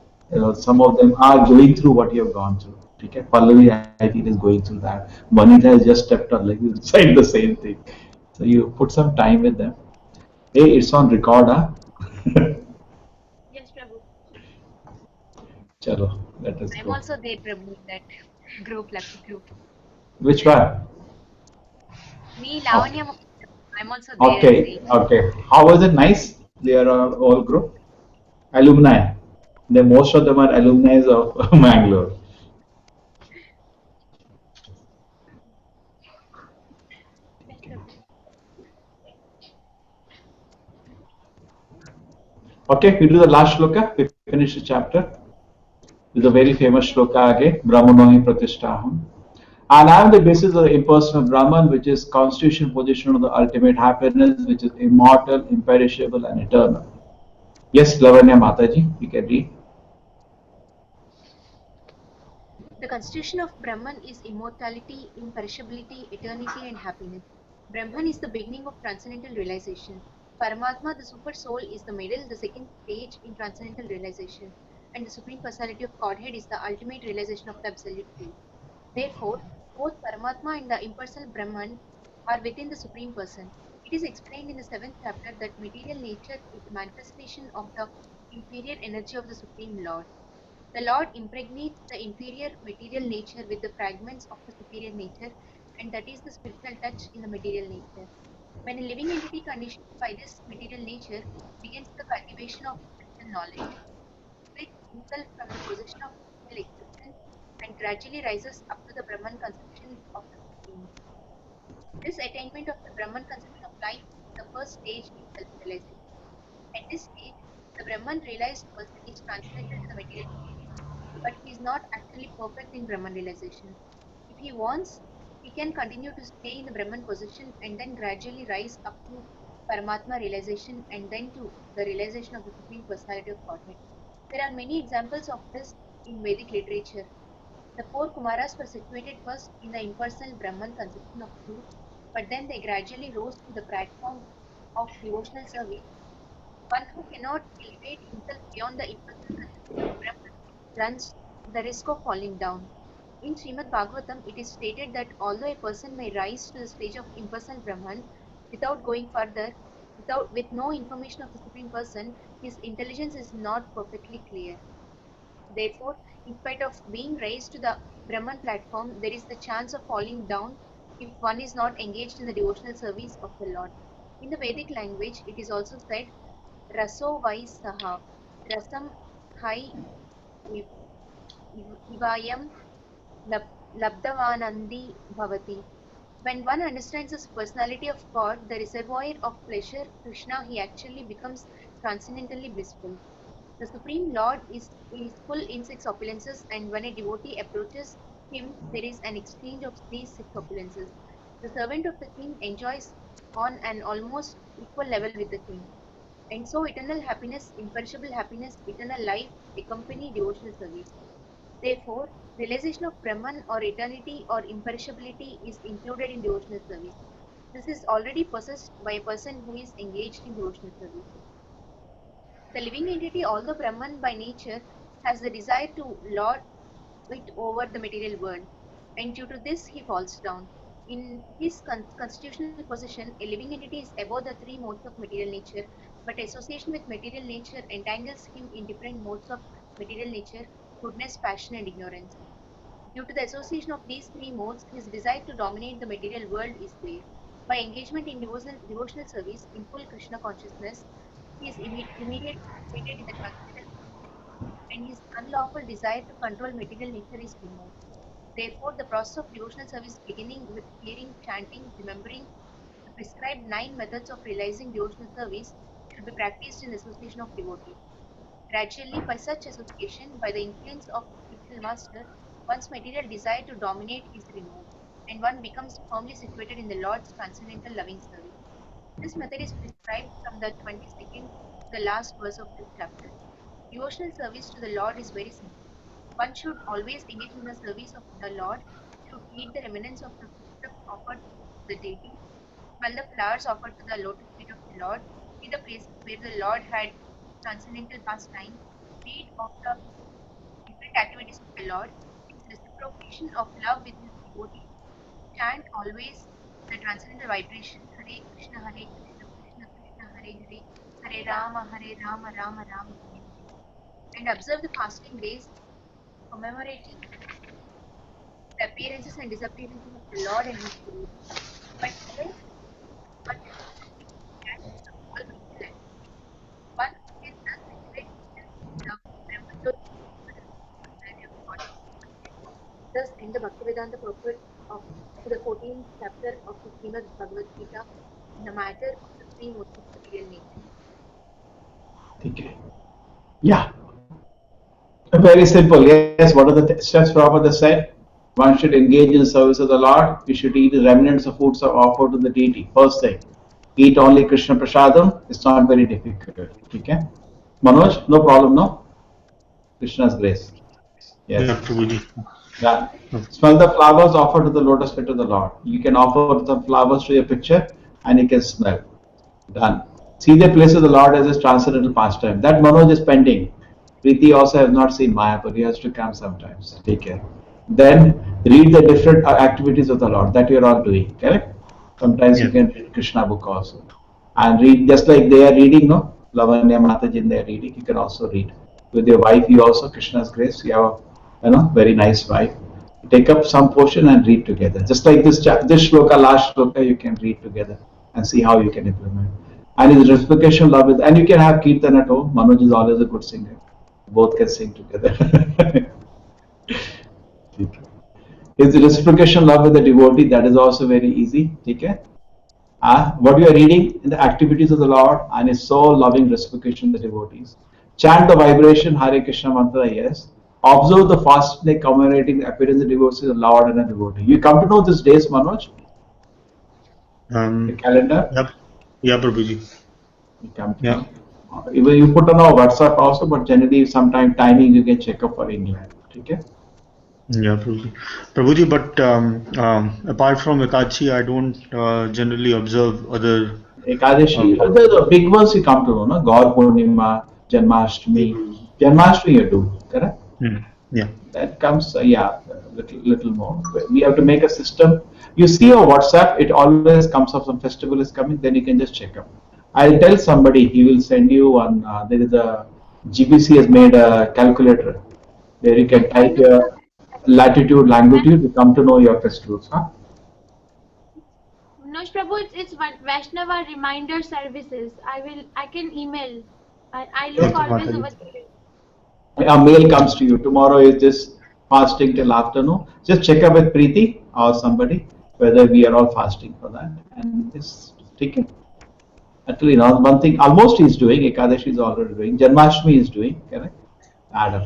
Some of them are going through what you have gone through. Okay, Pallavi, I feel, is going through that. Vanita has just stepped on like inside the same thing. So you put some time with them. Hey, it's on record, huh? Yes, Prabhu. Chalo, let us I'm go. also there, Prabhu, in that group, lucky group. Which one? Me, Okay. Lavanya, I'm also there and Okay, saying. okay. How was it? Nice. They are all group alumni. Most of them are alumni of Mangalore. Yes, Prabhu. Okay, we do the last shloka. We finish the chapter. This is a very famous shloka again. Brahmanohi pratishtaham. And I am the basis of the impersonal Brahman, which is constitution position of the ultimate happiness, which is immortal, imperishable, and eternal. Yes, Lavanya Mataji, you can read. The constitution of Brahman is immortality, imperishability, eternity, and happiness. Brahman is the beginning of transcendental realization. Paramatma, the super soul, is the middle, the second stage in transcendental realization. And the Supreme Personality of Godhead is the ultimate realization of the Absolute Truth. Therefore, both Paramatma and the impersonal Brahman are within the Supreme Person. It is explained in the seventh chapter that material nature is the manifestation of the inferior energy of the Supreme Lord. The Lord impregnates the inferior material nature with the fragments of the superior nature, and that is the spiritual touch in the material nature. When a living entity conditioned by this material nature begins the cultivation of spiritual knowledge, it frees himself from the possession of material existence and gradually rises up to the Brahman conception of the Supreme. This attainment of the Brahman conception of life is the first stage in self-realization. At this stage, the Brahman realized person is transcendental to the material stage, but he is not actually perfect in Brahman realization. If he wants, he can continue to stay in the Brahman position and then gradually rise up to Paramatma realization and then to the realization of the Supreme Personality of Godhead. There are many examples of this in Vedic literature. The four Kumaras were situated first in the impersonal Brahman conception of truth, but then they gradually rose to the platform of devotional service. One who cannot elevate himself beyond the impersonal conception of Brahman runs the risk of falling down. In Srimad Bhagavatam, it is stated that although a person may rise to the stage of impersonal Brahman without going further, with no information of the Supreme Person, his intelligence is not perfectly clear. Therefore, in spite of being raised to the Brahman platform, there is the chance of falling down if one is not engaged in the devotional service of the Lord. In the Vedic language, it is also said, Raso vai saha, rasam hai ivayam labdavanandi bhavati. When one understands the personality of God, the reservoir of pleasure, Krishna, he actually becomes transcendently blissful. The Supreme Lord is full in six opulences, and when a devotee approaches him, there is an exchange of these six opulences. The servant of the king enjoys on an almost equal level with the king. And so, eternal happiness, imperishable happiness, eternal life accompany devotional service. Therefore, realization of Brahman or eternity or imperishability is included in devotional service. This is already possessed by a person who is engaged in devotional service. The living entity, although Brahman by nature, has the desire to lord it over the material world, and due to this he falls down. In his constitutional position, a living entity is above the three modes of material nature, but association with material nature entangles him in different modes of material nature, goodness, passion, and ignorance. Due to the association of these three modes, his desire to dominate the material world is there. By engagement in devotional service in full Krishna consciousness, he is immediately situated in the transcendental position, and his unlawful desire to control material nature is removed. Therefore, the process of devotional service beginning with hearing, chanting, remembering the prescribed 9 methods of realizing devotional service should be practiced in the association of devotees. Gradually, by such association, by the influence of spiritual master, one's material desire to dominate is removed, and one becomes firmly situated in the Lord's transcendental loving service. This method is prescribed from the 22nd to the last verse of this chapter. Devotional service to the Lord is very simple. One should always engage in the service of the Lord, should eat the remnants of the foodstuffs offered to the deity, smell the flowers offered to the lotus feet of the Lord, see the places where the Lord had transcendental pastime, read of the different activities of the Lord, his reciprocation of love with his devotees, chant always the transcendental vibration Hare Krishna, Hare Krishna, Krishna Krishna, Hare Hare, Hare Rama, Rama Rama, Hare Hare, and observe the fasting days commemorating the appearances and disappearances of the Lord and his devotees. By following this system, one can perfectly understand all material activities. One can thus situate himself in the Brahmajyoti for the complete personality of God. Thus end the Bhaktivedanta purport of to the 14th chapter of the Srimad Bhagavad Gita in the matter of the three modes of material nature. Okay. Yeah, very simple. Yes, what are the steps Prabhupada said? One should engage in the service of the Lord. We should eat the remnants of foods offered to the deity. First thing, eat only Krishna Prasadam. It's not very difficult. Okay. Manoj, no problem, no? Krishna's grace. Yeah, Yes. Prabhuji. Yeah. Smell the flowers offered to the lotus feet of the Lord. You can offer the flowers to your picture and you can smell. Done. See the place of the Lord as his transcendental pastime. That Manoj is pending. Preeti also has not seen Maya, but he has to come sometimes. Take care. Then read the different activities of the Lord that you are all doing. Correct? Sometimes you Yeah. can read Krishna book also. And read just like they are reading, no? Lavanya Mataji, they are reading. You can also read. With your wife, you also, Krishna's grace, you have a very nice wife. Take up some portion and read together. Just like this shloka, last shloka, you can read together and see how you can implement. And his reciprocation love is, and you can have Kirtan at home. Manoj is always a good singer. Both can sing together. His reciprocation love with the devotee, that is also very easy. Okay? What you are reading in the activities of the Lord and his so loving reciprocation of the devotees. Chant the vibration Hare Krishna mantra, yes. Observe the fast day commemorating the appearance of devotees of the Lord and the devotee. You come to know these days, Manoj? The calendar? Yep. Yeah, Prabhuji. You come to Yeah. know. Even you put on our WhatsApp also, but generally sometime timing you can check up for England. Okay? Yeah, Prabhuji. Prabhuji, but apart from Ekadashi, I don't generally observe other. Ekadashi, Um, the big ones you come to know, no? Gaur Purnima, Janmashtami. Janmashtami you do, correct? yeah. That comes, yeah, little more. We have to make a system. You see on WhatsApp, it always comes up. Some festival is coming, then you can just check up. I'll tell somebody. He will send you one. There is a GBC has made a calculator where you can type your latitude, longitude. You come to know your festivals. Huh? Manoj Prabhu, it's Vaishnava reminder services. I can email. I look Okay, always Mataji. over there. A mail comes to you. Tomorrow is just fasting till afternoon. Just check up with Preeti or somebody whether we are all fasting for that, and just take it. Actually, now one thing almost he's doing. Ekadashi is already doing. Janmashtami is doing. Correct. Adam.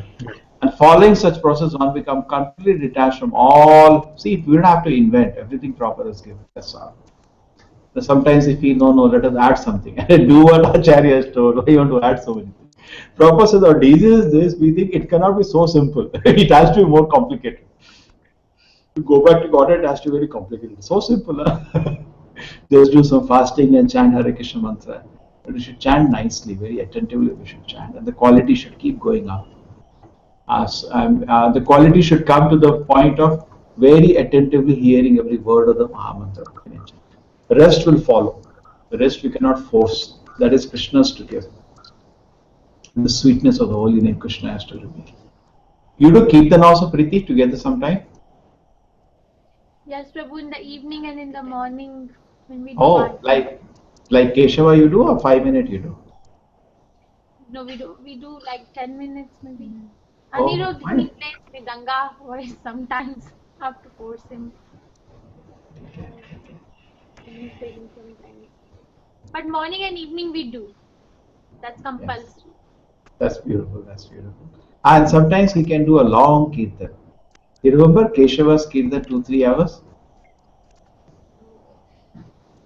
And following such process, one become completely detached from all. See, we don't have to invent. Everything proper is given. That's all. So sometimes we feel, no, no, let us add something. Do what Acharya has told. Why you want to add so many things? Prabhupada says, our disease is this. We think it cannot be so simple. It has to be more complicated. To go back to God, it has to be very complicated. So simple. Huh? Just do some fasting and chant Hare Krishna mantra. But we should chant nicely, very attentively. We should chant, and the quality should keep going up. The quality should come to the point of very attentively hearing every word of the Mahamantra. The rest will follow. The rest we cannot force. That is Krishna's to give. The sweetness of the holy name Krishna has to reveal. You do Kirtan also, Preeti, together sometime? Yes, Prabhu, in the evening and in the morning when we do Oh, like Keshava you do or 5 minute you do? No, we do like 10 minutes maybe. Oh, Anirudh, he fine. plays Mridanga voice sometimes. Have to force him. He's taking sometimes. But morning and evening we do. That's Yes. compulsory. That's beautiful. That's beautiful. And sometimes he can do a long Kirtan. You remember Keshava's Kirtan 2-3 hours?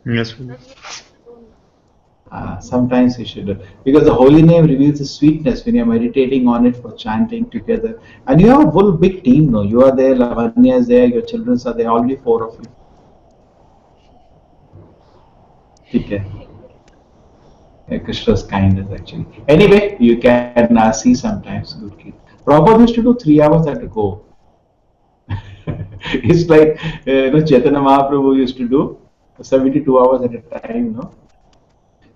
Yes, Prabhu. Sometimes we should, because the holy name reveals the sweetness when you're meditating on it for chanting together. And you have a whole big team, no? You are there, Lavanya is there, your children are there, already 4 of you. Okay. Krishna's kindness actually. Anyway, you can see sometimes good kid. Prabhupada used to do 3 hours at a go. It's like Chaitanya Mahaprabhu used to do 72 hours at a time, no?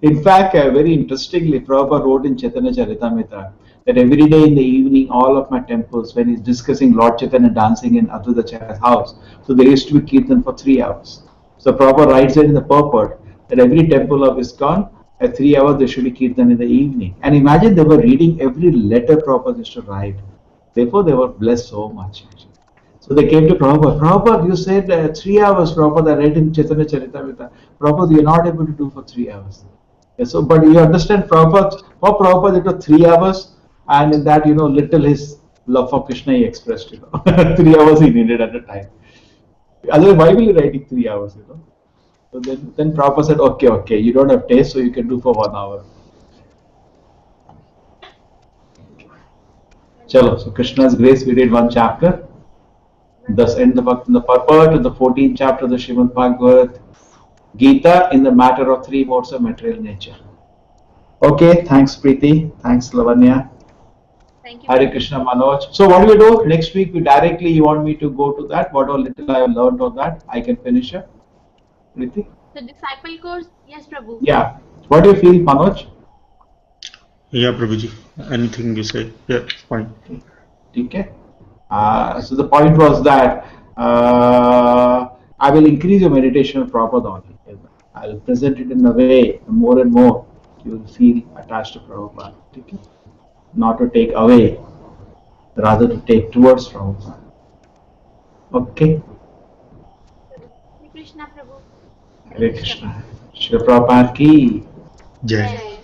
In fact, very interestingly, Prabhupada wrote in Chaitanya Charitamrita that every day in the evening, all of my temples, when he's discussing Lord Chaitanya dancing in Advaitacharya's house, so there used to be Kirtan for 3 hours. So Prabhupada writes it in the purport that every temple of ISKCON, at 3 hours, there should be Kirtan in the evening. And imagine they were reading every letter Prabhupada used to write. Therefore, they were blessed so much. So they came to Prabhupada. Prabhupada, you said 3 hours, Prabhupada, I read in Chaitanya Charitamrita. Prabhupada, you're not able to do for 3 hours. Yeah, so, but you understand, Prabhupada, for Prabhupada, it was 3 hours, and in that, little his love for Krishna he expressed, 3 hours he needed at a time. Otherwise, why will you writing 3 hours? So then Prabhupada said, okay, okay, you don't have taste, so you can do for 1 hour. Chalo, so Krishna's grace, we did one chapter. Thus end the purport of the 14th chapter of the Srimad Bhagavad Gita in the matter of 3 modes of material nature. Okay, thanks Preeti, thanks Lavanya. Thank you, Hare Prabhu. Krishna Manoj. So what do we do? Next week we directly, you want me to go to that? Whatever little I have learned on that, I can finish it. Preeti? The disciple course, yes, Prabhu. Yeah. What do you feel, Manoj? Yeah, Prabhuji. Anything you say. Yeah, fine. Okay. So the point was that I will increase your meditation Prabhupada only. I will present it in a way more and more you will feel attached to Prabhupada. Okay? Not to take away, rather to take towards Prabhupada. Okay. Hare Krishna, Prabhu. Hare Krishna. Shri Prabhupada ki. Jai. Jai.